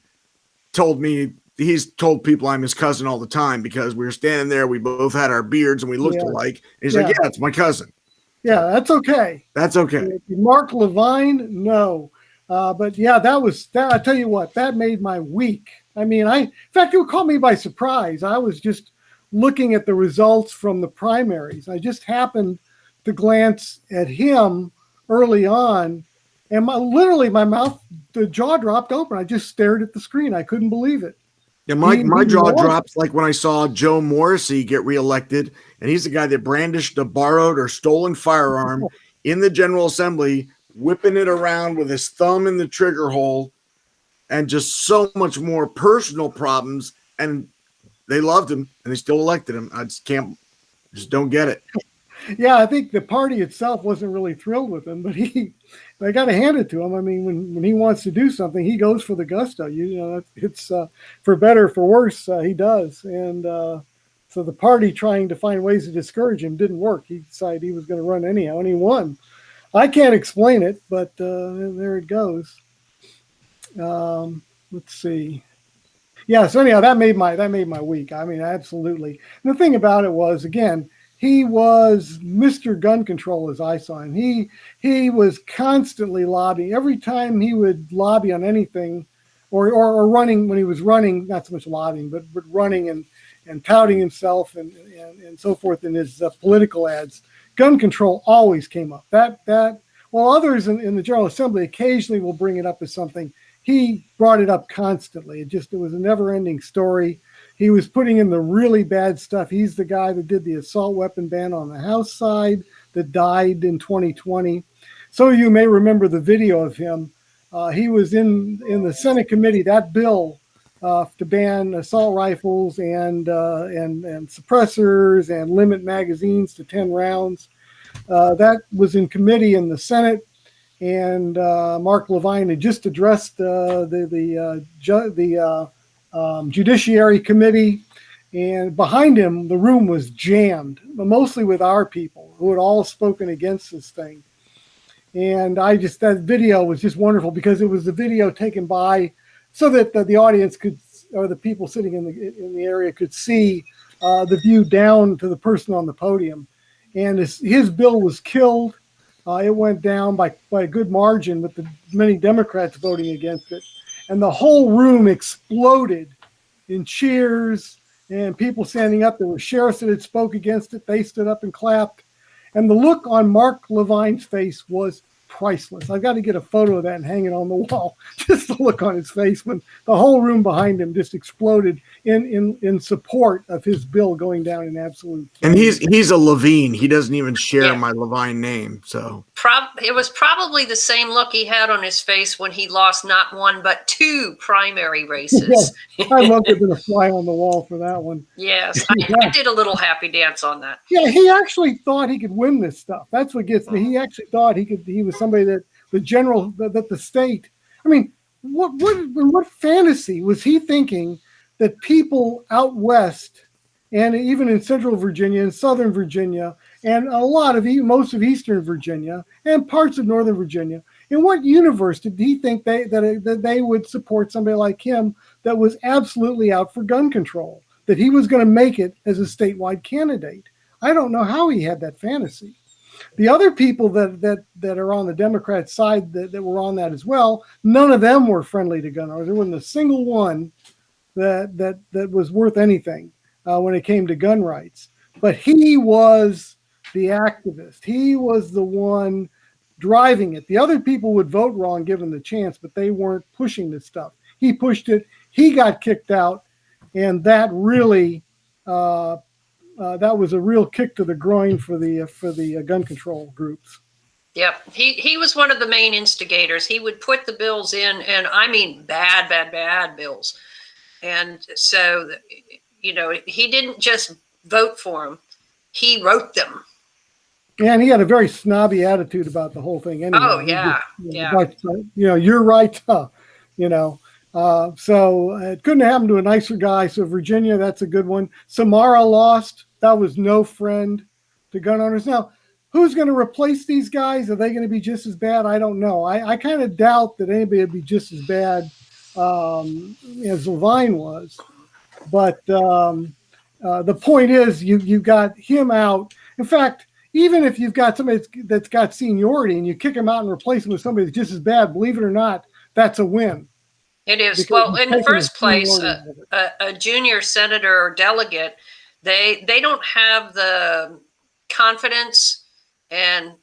told me he's told people I'm his cousin all the time because we were standing there. We both had our beards and we looked alike. And he's like, "Yeah, it's my cousin." Yeah, that's okay. That's okay. Mark Levine, no. But yeah, that was that. I tell you what, that made my week. I mean, in fact, it caught me by surprise. I was just looking at the results from the primaries. I just happened to glance at him early on, and my mouth, the jaw dropped open. I just stared at the screen. I couldn't believe it. Yeah, my jaw dropped like when I saw Joe Morrissey get reelected, and he's the guy that brandished a borrowed or stolen firearm in the General Assembly, whipping it around with his thumb in the trigger hole, and just so much more personal problems. And they loved him, and they still elected him. I just don't get it. Yeah, I think the party itself wasn't really thrilled with him, but I got to hand it to him. I mean, when he wants to do something, he goes for the gusto. It's for better or for worse, he does. And so the party trying to find ways to discourage him didn't work. He decided he was going to run anyhow, and he won. I can't explain it, but there it goes. Let's see. Yeah, so anyhow, that made my week. I mean, absolutely. And the thing about it was, again, he was Mr. Gun Control as I saw him. He was constantly lobbying. Every time he would lobby on anything, or running when he was running, not so much lobbying, but running and touting himself and so forth in his political ads, gun control always came up. That while others in the General Assembly occasionally will bring it up as something, he brought it up constantly. It was a never-ending story. He was putting in the really bad stuff. He's the guy that did the assault weapon ban on the House side that died in 2020. Some of you may remember the video of him. He was in the Senate committee, that bill to ban assault rifles and suppressors and limit magazines to 10 rounds. That was in committee in the Senate. And Mark Levine had just addressed the Judiciary Committee. And behind him, the room was jammed, but mostly with our people who had all spoken against this thing. And that video was just wonderful because it was the video taken by so that the audience could, or the people sitting in the area could see the view down to the person on the podium. And his bill was killed. It went down by a good margin with the many Democrats voting against it. And the whole room exploded in cheers and people standing up. There were sheriffs that had spoke against it. They stood up and clapped. And the look on Mark Levine's face was priceless. I've got to get a photo of that and hang it on the wall. Just the look on his face when the whole room behind him just exploded in support of his bill going down in absolute. And he's a Levine. He doesn't even share my Levine name. So it was probably the same look he had on his face when he lost not one but two primary races. I love to have been a fly on the wall for that one. Yes, I did a little happy dance on that. Yeah, he actually thought he could win this stuff. That's what gets me. He actually thought he was somebody that the state. I mean, what fantasy was he thinking that people out west and even in central Virginia and southern Virginia and most of eastern Virginia and parts of northern Virginia, in what universe did he think that they would support somebody like him that was absolutely out for gun control, that he was going to make it as a statewide candidate? I don't know how he had that fantasy. The other people that are on the Democrat side that were on that as well, none of them were friendly to gun owners. There wasn't a single one that was worth anything when it came to gun rights. But he was the activist. He was the one driving it. The other people would vote wrong given the chance, but they weren't pushing this stuff. He pushed it. He got kicked out, and that really that was a real kick to the groin for the gun control groups. Yep, he was one of the main instigators. He would put the bills in, and I mean bad bills. And so, he didn't just vote for them; he wrote them. And he had a very snobby attitude about the whole thing. Anyway, oh yeah. But, you're right. So it couldn't happen to a nicer guy. So Virginia, that's a good one. Samara lost. That was no friend to gun owners. Now, who's going to replace these guys? Are they going to be just as bad? I don't know. I kind of doubt that anybody would be just as bad as Levine was. But the point is, you got him out. In fact, even if you've got somebody that's got seniority and you kick him out and replace him with somebody that's just as bad, believe it or not, that's a win. It is. Well, in the first place, a junior senator or delegate, they don't have the confidence and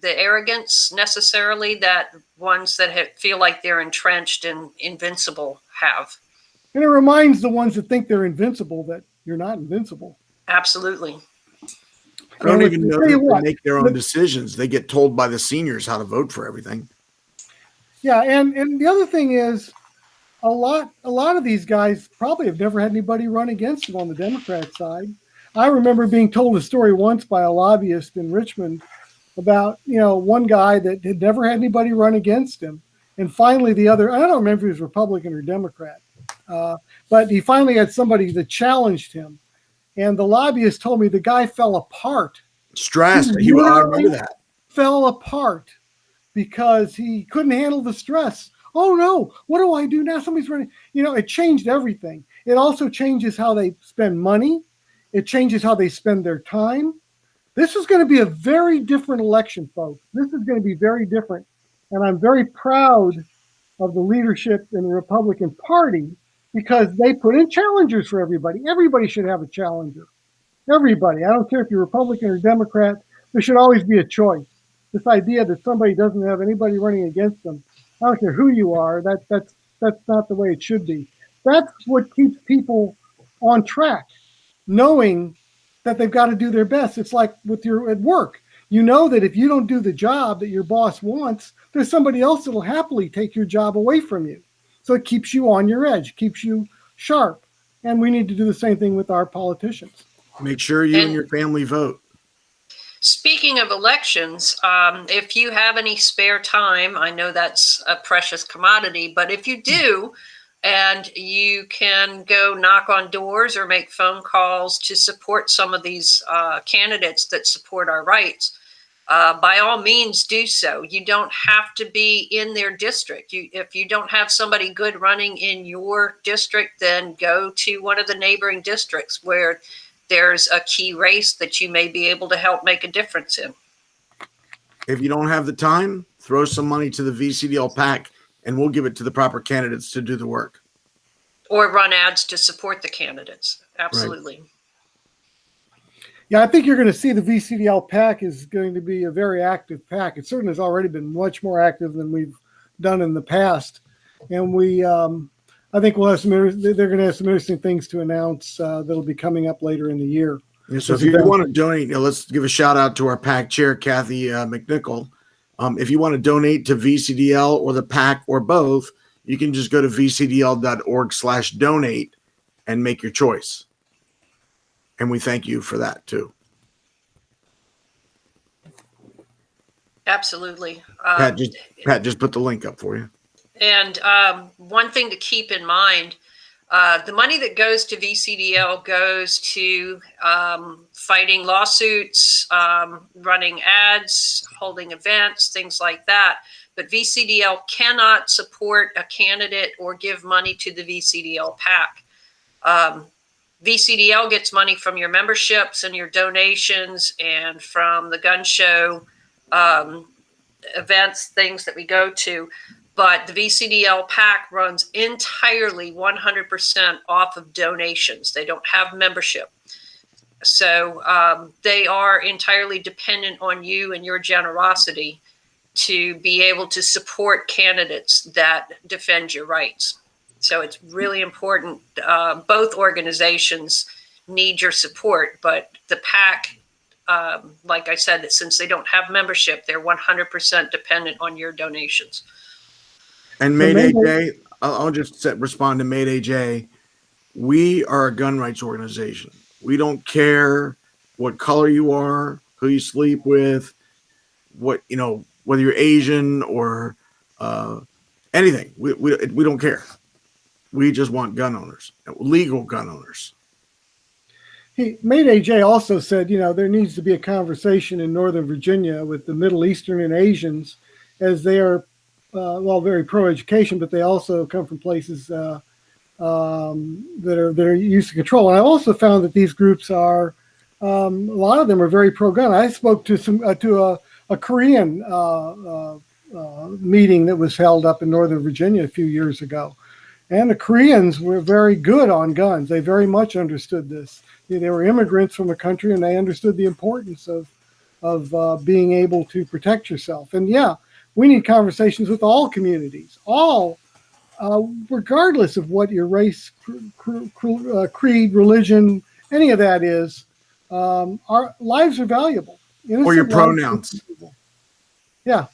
the arrogance necessarily that ones that feel like they're entrenched and invincible have. And it reminds the ones that think they're invincible that you're not invincible. Absolutely. I don't even know that they make their own decisions. They get told by the seniors how to vote for everything. Yeah, and the other thing is, a lot of these guys probably have never had anybody run against them on the Democrat side. I remember being told a story once by a lobbyist in Richmond about, one guy that had never had anybody run against him. And finally I don't remember if he was Republican or Democrat, but he finally had somebody that challenged him. And the lobbyist told me the guy fell apart. Stressed. I remember that. Fell apart because he couldn't handle the stress. Oh no, what do I do now? Somebody's running. It changed everything. It also changes how they spend money. It changes how they spend their time. This is going to be a very different election, folks. This is going to be very different. And I'm very proud of the leadership in the Republican Party because they put in challengers for everybody. Everybody should have a challenger. Everybody. I don't care if you're Republican or Democrat. There should always be a choice. This idea that somebody doesn't have anybody running against them, I don't care who you are, that's not the way it should be. That's what keeps people on track, knowing that they've got to do their best. It's like at work. You know that if you don't do the job that your boss wants, there's somebody else that'll happily take your job away from you. So it keeps you on your edge, keeps you sharp. And we need to do the same thing with our politicians. Make sure you and your family vote. Speaking of elections, if you have any spare time, I know that's a precious commodity, but if you do, and you can go knock on doors or make phone calls to support some of these candidates that support our rights. By all means, do so. You don't have to be in their district. If you don't have somebody good running in your district, then go to one of the neighboring districts where there's a key race that you may be able to help make a difference in. If you don't have the time, throw some money to the VCDL PAC, and we'll give it to the proper candidates to do the work. Or run ads to support the candidates. Absolutely. Right. Yeah, I think you're going to see the VCDL PAC is going to be a very active PAC. It certainly has already been much more active than we've done in the past. And I think we'll have they're going to have some interesting things to announce that'll be coming up later in the year. Yeah, so if you want to donate, let's give a shout out to our PAC chair, Kathy McNichol. If you want to donate to VCDL or the PAC or both, you can just go to vcdl.org/donate and make your choice. And we thank you for that too. Absolutely. Pat just put the link up for you. And one thing to keep in mind, the money that goes to VCDL goes to fighting lawsuits, running ads, holding events, things like that. But VCDL cannot support a candidate or give money to the VCDL PAC. VCDL gets money from your memberships and your donations and from the gun show events, things that we go to. But the VCDL PAC runs entirely 100% off of donations. They don't have membership. So they are entirely dependent on you and your generosity to be able to support candidates that defend your rights. So it's really important. Both organizations need your support, but the PAC, like I said, since they don't have membership, they're 100% dependent on your donations. And Mayday J, I'll just respond to Mayday J. We are a gun rights organization. We don't care what color you are, who you sleep with, whether you're Asian or anything. We don't care. We just want gun owners, legal gun owners. Mayday J also said, there needs to be a conversation in Northern Virginia with the Middle Eastern and Asians, as they are, very pro-education, but they also come from places that are used to control. And I also found that these groups are, a lot of them are very pro-gun. I spoke to a Korean meeting that was held up in Northern Virginia a few years ago. And the Koreans were very good on guns. They very much understood this. They were immigrants from a country, and they understood the importance of being able to protect yourself. And yeah, we need conversations with all communities, regardless of what your race, creed, religion, any of that is. Our lives are valuable. Or your pronouns. Yeah,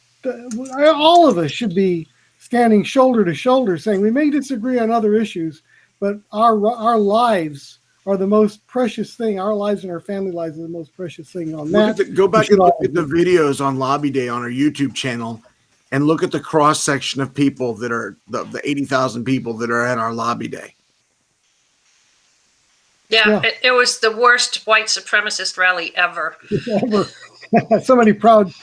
all of us should be standing shoulder to shoulder saying we may disagree on other issues, but our lives are the most precious thing. Our lives and our family lives are the most precious thing on that. Go back and look at the videos on Lobby Day on our YouTube channel and look at the cross section of people that are the 80,000 people that are at our Lobby Day. Yeah. It was the worst white supremacist rally ever. So many proud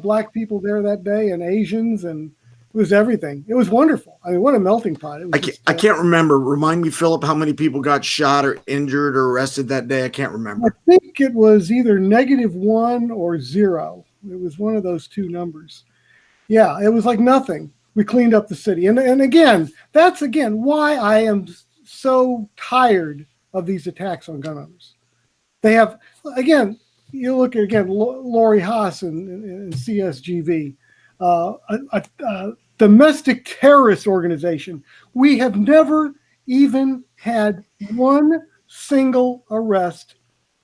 Black people there that day, and Asians, and it was everything. It was wonderful. I mean, what a melting pot. It was I can't remember. Remind me, Philip, how many people got shot or injured or arrested that day? I can't remember. I think it was either -1 or 0. It was one of those two numbers. Yeah, it was like nothing. We cleaned up the city. And again, that's why I am so tired of these attacks on gun owners. They have, again, you look at, Lori Haas and CSGV, a domestic terrorist organization. We have never even had one single arrest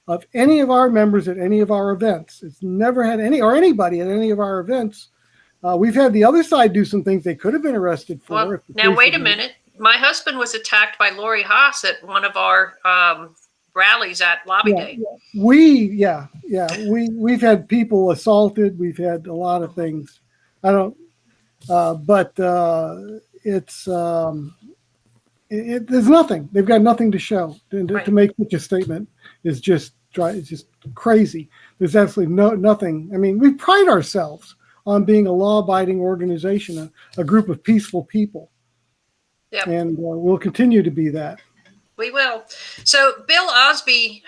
of any of our members at any of our events. It's never had anybody at any of our events. We've had the other side do some things they could have been arrested for. Well, now, wait a minute. My husband was attacked by Lori Haas at one of our rallies at Lobby Day. We've had people assaulted. We've had a lot of things. I don't, but it's there's nothing. They've got nothing to show. To make such a statement is just it's just crazy. There's absolutely nothing. I mean, we pride ourselves on being a law-abiding organization, a group of peaceful people. Yep. And we'll continue to be that. We will. So Bill Osby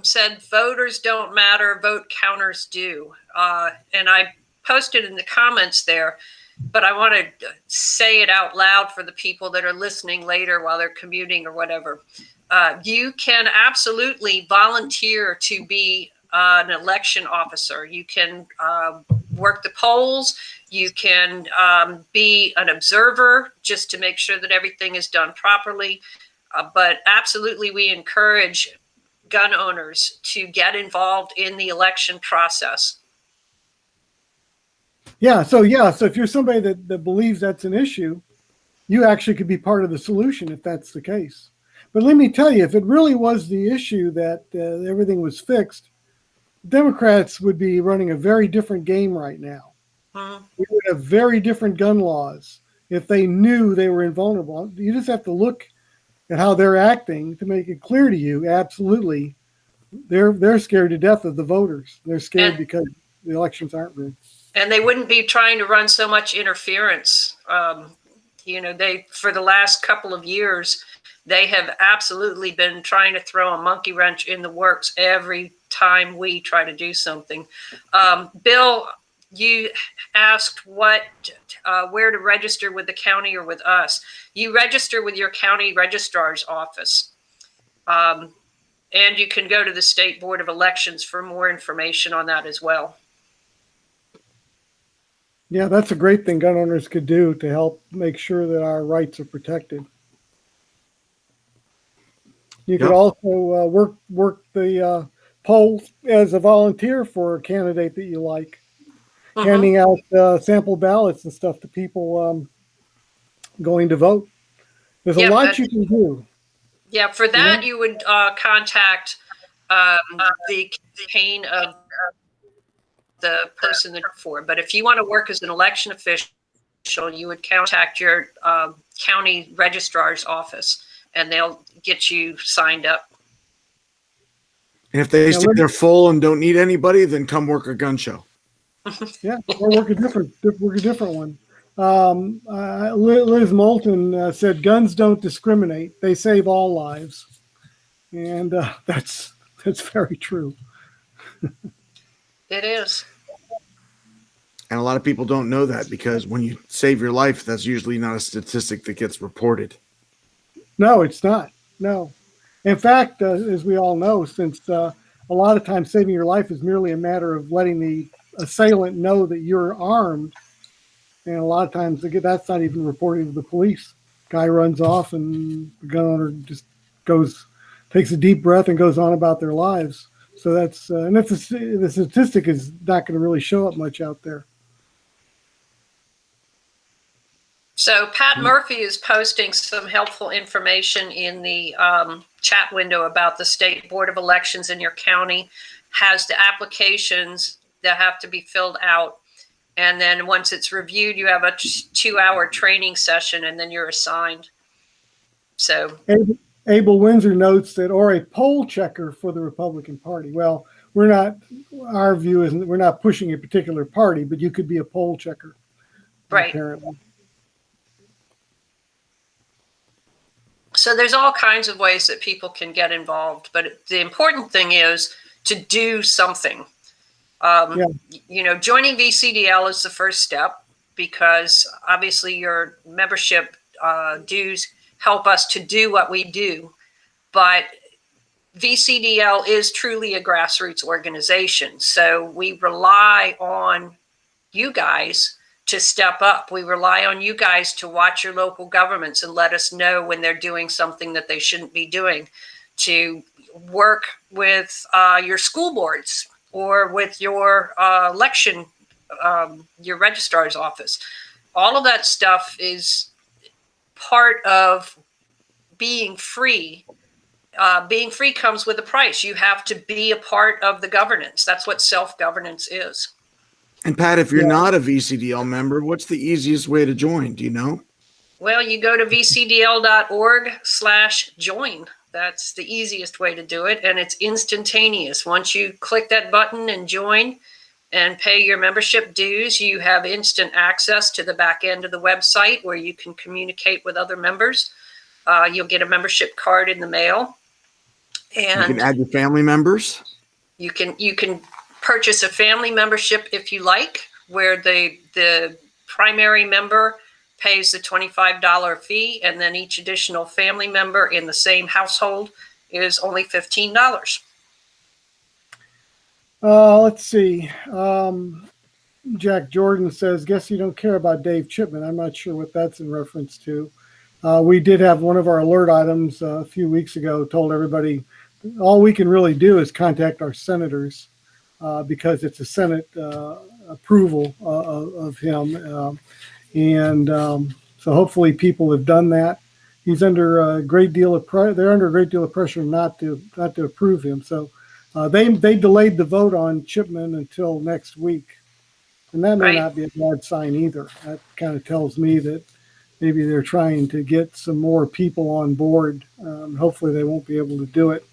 said voters don't matter, vote counters do. And I posted in the comments there, but I want to say it out loud for the people that are listening later while they're commuting or whatever. You can absolutely volunteer to be an election officer. You can work the polls. You can be an observer just to make sure that everything is done properly. But absolutely, we encourage gun owners to get involved in the election process. So if you're somebody that believes that's an issue, you actually could be part of the solution if that's the case. But let me tell you, if it really was the issue that everything was fixed, Democrats would be running a very different game right now. We would have very different gun laws if they knew they were invulnerable. You just have to look at how they're acting to make it clear to you. Absolutely, they're scared to death of the voters. They're scared because the elections aren't rigged. And they wouldn't be trying to run so much interference. They for the last couple of years, they have absolutely been trying to throw a monkey wrench in the works every time we try to do something. Bill, you asked where to register with the county or with us. You register with your county registrar's office. And you can go to the State Board of Elections for more information on that as well. Yeah, that's a great thing gun owners could do to help make sure that our rights are protected. You could also work the polls as a volunteer for a candidate that you like, handing out sample ballots and stuff to people going to vote. There's a lot you can do. Yeah, for that you would contact the campaign of the person that you're for. But if you want to work as an election official, you would contact your county registrar's office, and they'll get you signed up. And if they say they're full and don't need anybody, then come work a gun show. Yeah, or work a different one. Liz Moulton said, "Guns don't discriminate; they save all lives," and that's very true. It is. And a lot of people don't know that, because when you save your life, that's usually not a statistic that gets reported. No, it's not. No. In fact, as we all know, since a lot of times saving your life is merely a matter of letting the assailant know that you're armed, and a lot of times that's not even reported to the police. Guy runs off, and the gun owner just takes a deep breath and goes on about their lives. So that's the statistic is not going to really show up much out there. So Pat Murphy is posting some helpful information in the chat window about the State Board of Elections in your county. Has the applications that have to be filled out. And then once it's reviewed, you have a 2-hour training session, and then you're assigned. So Abel Windsor notes that, or a poll checker for the Republican Party. Well, our view is we're not pushing a particular party, but you could be a poll checker. Right. Apparently. So there's all kinds of ways that people can get involved, but the important thing is to do something. Joining VCDL is the first step, because obviously your membership dues help us to do what we do. But VCDL is truly a grassroots organization. So we rely on you guys to step up. We rely on you guys to watch your local governments and let us know when they're doing something that they shouldn't be doing, to work with your school boards or with your election, your registrar's office. All of that stuff is part of being free. Being free comes with a price. You have to be a part of the governance. That's what self-governance is. And Pat, if you're not a VCDL member, what's the easiest way to join? Do you know? Well, you go to vcdl.org/join. That's the easiest way to do it, and it's instantaneous. Once you click that button and join and pay your membership dues, you have instant access to the back end of the website where you can communicate with other members. You'll get a membership card in the mail, and You can add your family members. you can purchase a family membership if you like, where the primary member pays the $25 fee, and then each additional family member in the same household is only $15. Let's see. Jack Jordan says, guess you don't care about Dave Chipman. I'm not sure what that's in reference to. We did have one of our alert items a few weeks ago, told everybody all we can really do is contact our senators because it's a Senate approval of him. So hopefully people have done that. He's under a great deal of they're under a great deal of pressure not to approve him. So they delayed the vote on Chipman until next week, and that may not be a bad sign either. That kind of tells me that maybe they're trying to get some more people on board. Hopefully they won't be able to do it.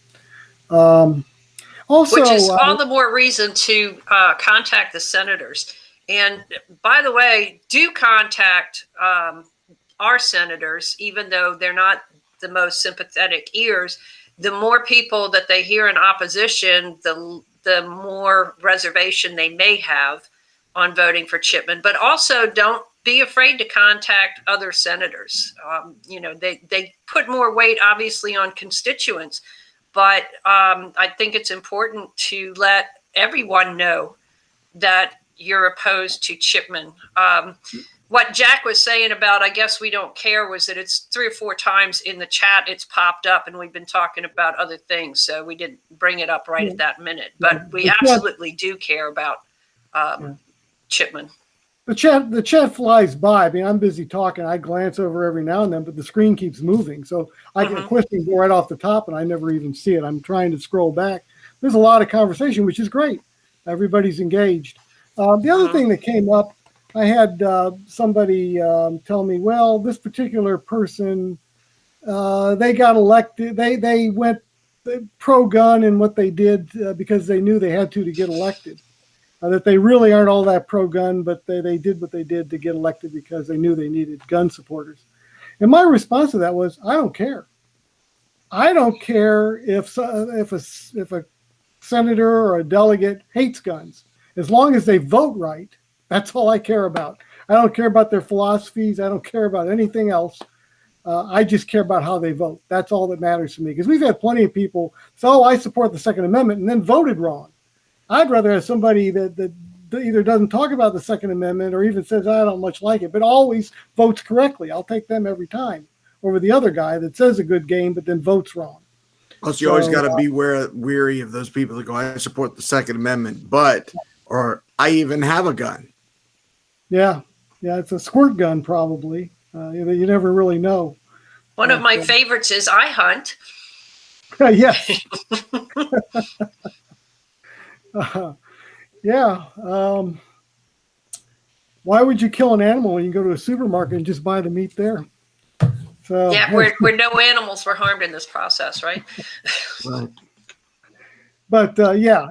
Also, which is all the more reason to contact the senators. And by the way, do contact our senators, even though they're not the most sympathetic ears. The more people that they hear in opposition, the more reservation they may have on voting for Chipman. But also don't be afraid to contact other senators. They put more weight, obviously, on constituents. But I think it's important to let everyone know that you're opposed to Chipman. What Jack was saying about, I guess we don't care, was that it's 3 or 4 times in the chat it's popped up, and we've been talking about other things, so we didn't bring it up right at that minute. But we absolutely do care about Chipman. The chat flies by. I mean, I'm busy talking. I glance over every now and then, but the screen keeps moving. So I get a question go right off the top, and I never even see it. I'm trying to scroll back. There's a lot of conversation, which is great. Everybody's engaged. The other thing that came up, I had somebody tell me, well, this particular person, they got elected. They went pro-gun in what they did because they knew they had to get elected. That they really aren't all that pro-gun, but they did what they did to get elected because they knew they needed gun supporters. And my response to that was, I don't care. I don't care if a senator or a delegate hates guns. As long as they vote right, that's all I care about. I don't care about their philosophies. I don't care about anything else. I just care about how they vote. That's all that matters to me. Because we've had plenty of people say, oh, I support the Second Amendment, and then voted wrong. I'd rather have somebody that either doesn't talk about the Second Amendment or even says, I don't much like it, but always votes correctly. I'll take them every time over the other guy that says a good game, but then votes wrong. Plus, you always got to be weary of those people that go, I support the Second Amendment, or I even have a gun. Yeah, it's a squirt gun probably. You never really know. One of my favorites is I hunt. Yes. Why would you kill an animal when you go to a supermarket and just buy the meat there? So yeah, where no animals were harmed in this process, right? Right. But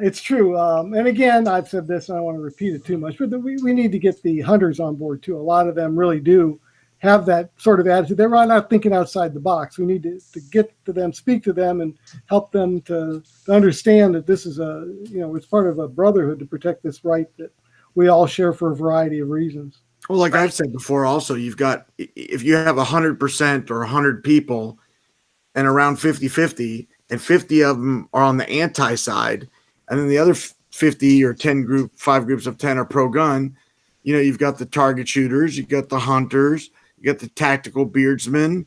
it's true. And again, I've said this, and I don't want to repeat it too much, but we need to get the hunters on board too. A lot of them really do have that sort of attitude. They're not thinking outside the box. We need to get to them, speak to them, and help them to understand that this is it's part of a brotherhood to protect this right that we all share for a variety of reasons. Well, like I've said before, also, you've got, if you have 100% or 100 people and around 50-50, and 50 of them are on the anti side, and then the other 50 or 5 groups of 10 are pro-gun, you've got the target shooters, you got the hunters, you got the tactical beardsmen,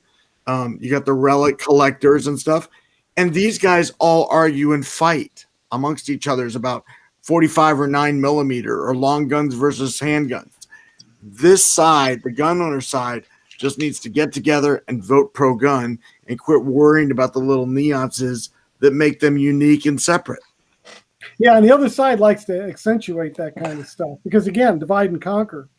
you got the relic collectors and stuff. And these guys all argue and fight amongst each other about 45 or 9mm or long guns versus handguns. This side, the gun owner side, just needs to get together and vote pro-gun and quit worrying about the little nuances that make them unique and separate. Yeah, and the other side likes to accentuate that kind of stuff because, again, divide and conquer.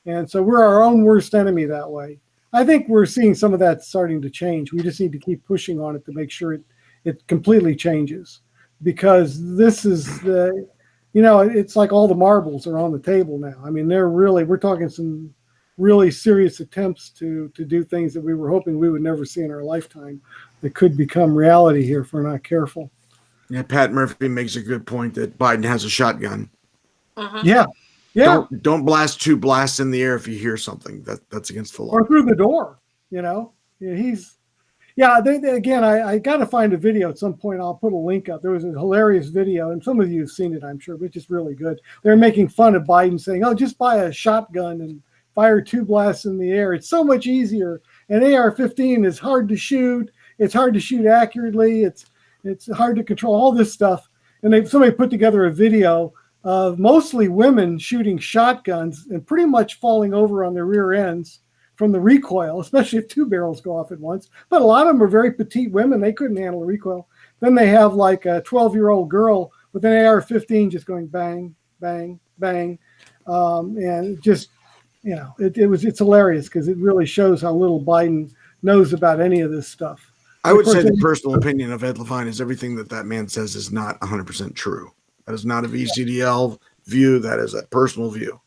And so we're our own worst enemy that way. I think we're seeing some of that starting to change. We just need to keep pushing on it to make sure it completely changes, because this is the, it's like all the marbles are on the table now. I mean, we're talking some really serious attempts to do things that we were hoping we would never see in our lifetime that could become reality here if we're not careful. Yeah, Pat Murphy makes a good point that Biden has a shotgun. Yeah. Yeah. Don't blast 2 blasts in the air if you hear something that's against the law. Or through the door, again, I got to find a video at some point. I'll put a link up. There was a hilarious video, and some of you have seen it, I'm sure, but it's just really good. They're making fun of Biden, saying, "Oh, just buy a shotgun and fire 2 blasts in the air. It's so much easier. An AR-15 is hard to shoot. It's hard to shoot accurately. It's hard to control, all this stuff." And somebody put together a video of mostly women shooting shotguns and pretty much falling over on their rear ends from the recoil, especially if 2 barrels go off at once. But a lot of them are very petite women. They couldn't handle the recoil. Then they have like a 12-year-old girl with an AR-15 just going bang, bang, bang. And just, it's hilarious because it really shows how little Biden knows about any of this stuff. I would say the personal opinion of Ed Levine is everything that man says is not 100% true. That is not a VCDL view. That is a personal view.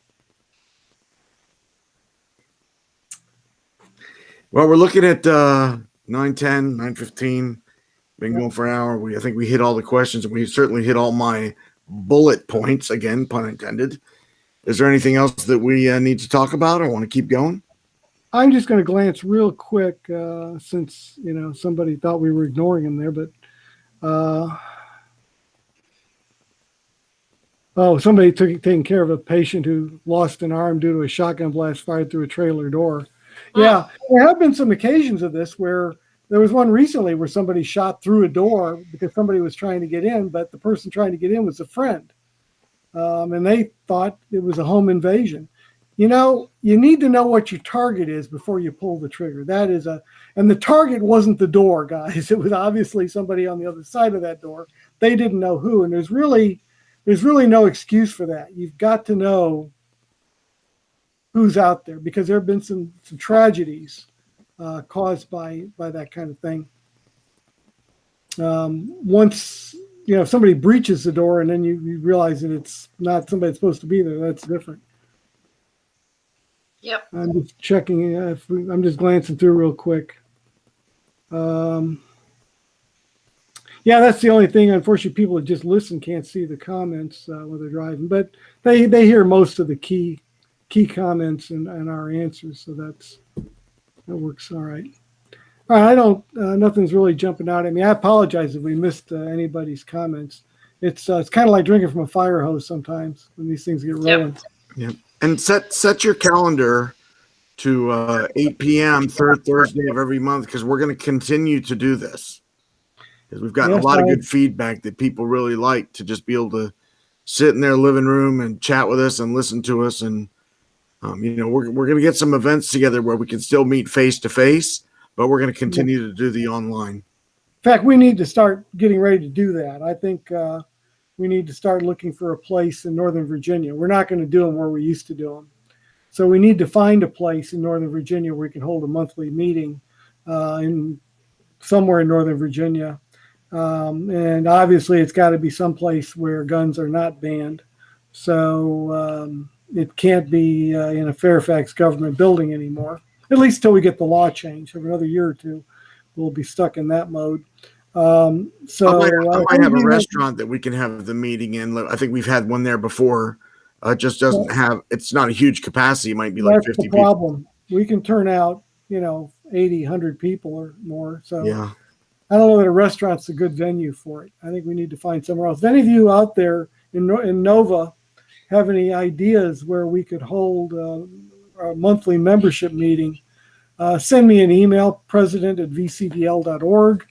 Well, we're looking at 9:10, 9:15. Been going for an hour. I think we hit all the questions, and we certainly hit all my bullet points. Again, pun intended. Is there anything else that we need to talk about or want to keep going? I'm just going to glance real quick since, somebody thought we were ignoring him there, but somebody taking care of a patient who lost an arm due to a shotgun blast fired through a trailer door. Yeah, there have been some occasions of this where there was one recently where somebody shot through a door because somebody was trying to get in, but the person trying to get in was a friend. And they thought it was a home invasion. You need to know what your target is before you pull the trigger. And the target wasn't the door, guys. It was obviously somebody on the other side of that door. They didn't know who. And there's really no excuse for that. You've got to know who's out there, because there have been some tragedies caused by that kind of thing. Once, if somebody breaches the door and then you realize that it's not somebody that's supposed to be there, that's different. Yep. I'm just checking. I'm just glancing through real quick. Yeah, that's the only thing. Unfortunately, people that just listen can't see the comments when they're driving, but they hear most of the key comments and our answers. So that works all right. All right. Nothing's really jumping out at me. I apologize if we missed anybody's comments. It's kind of like drinking from a fire hose sometimes when these things get rolling. Yep. And set your calendar to 8 p.m. third Thursday of every month, because we're going to continue to do this. Because we've gotten a lot of good feedback that people really like to just be able to sit in their living room and chat with us and listen to us. And, we're going to get some events together where we can still meet face to face, but we're going to continue to do the online. In fact, we need to start getting ready to do that. I think we need to start looking for a place in Northern Virginia. We're not going to do them where we used to do them. So we need to find a place in Northern Virginia where we can hold a monthly meeting somewhere in Northern Virginia. And obviously it's got to be someplace where guns are not banned. So it can't be in a Fairfax government building anymore, at least till we get the law changed. For another year or two, we'll be stuck in that mode. I might have a restaurant that we can have the meeting in. I think we've had one there before. It just doesn't it's not a huge capacity. It might be like 50 people. Problem. We can turn out, 80, 100 people or more. So yeah. I don't know that a restaurant's a good venue for it. I think we need to find somewhere else. If any of you out there in Nova have any ideas where we could hold a monthly membership meeting, send me an email, president@vcdl.org.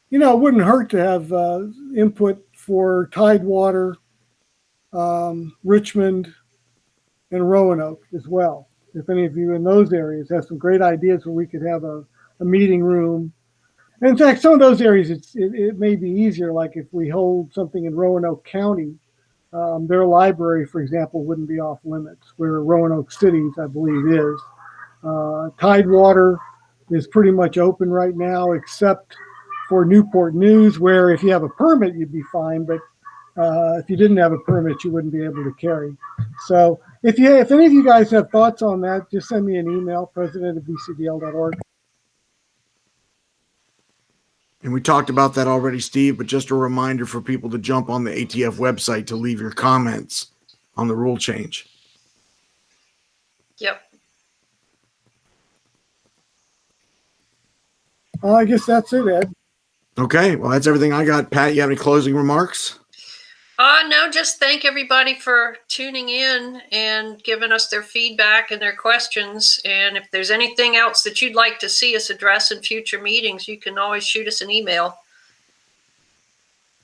It wouldn't hurt to have input for Tidewater, Richmond, and Roanoke as well. If any of you in those areas have some great ideas where we could have a meeting room. And in fact, some of those areas, it may be easier, like if we hold something in Roanoke County, their library, for example, wouldn't be off limits, where Roanoke City's, I believe, is. Tidewater is pretty much open right now, except for Newport News, where if you have a permit, you'd be fine, but if you didn't have a permit, you wouldn't be able to carry. So if any of you guys have thoughts on that, just send me an email, president@vcdl.org. And we talked about that already, Steve, but just a reminder for people to jump on the ATF website to leave your comments on the rule change. Yep. I guess that's it, Ed. Okay, well, that's everything I got. Pat, you have any closing remarks? No, just thank everybody for tuning in and giving us their feedback and their questions. And if there's anything else that you'd like to see us address in future meetings, you can always shoot us an email.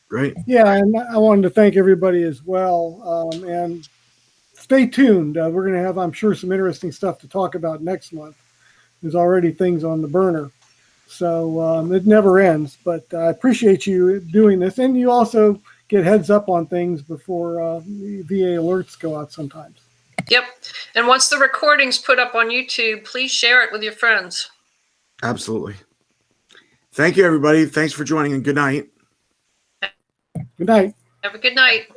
Great. Yeah, and I wanted to thank everybody as well. And stay tuned. We're going to have, I'm sure, some interesting stuff to talk about next month. There's already things on the burner. So it never ends. But I appreciate you doing this. And you also get heads up on things before VA alerts go out sometimes. Yep. And once the recording's put up on YouTube, please share it with your friends. Absolutely. Thank you, everybody. Thanks for joining, and good night. Good night. Have a good night.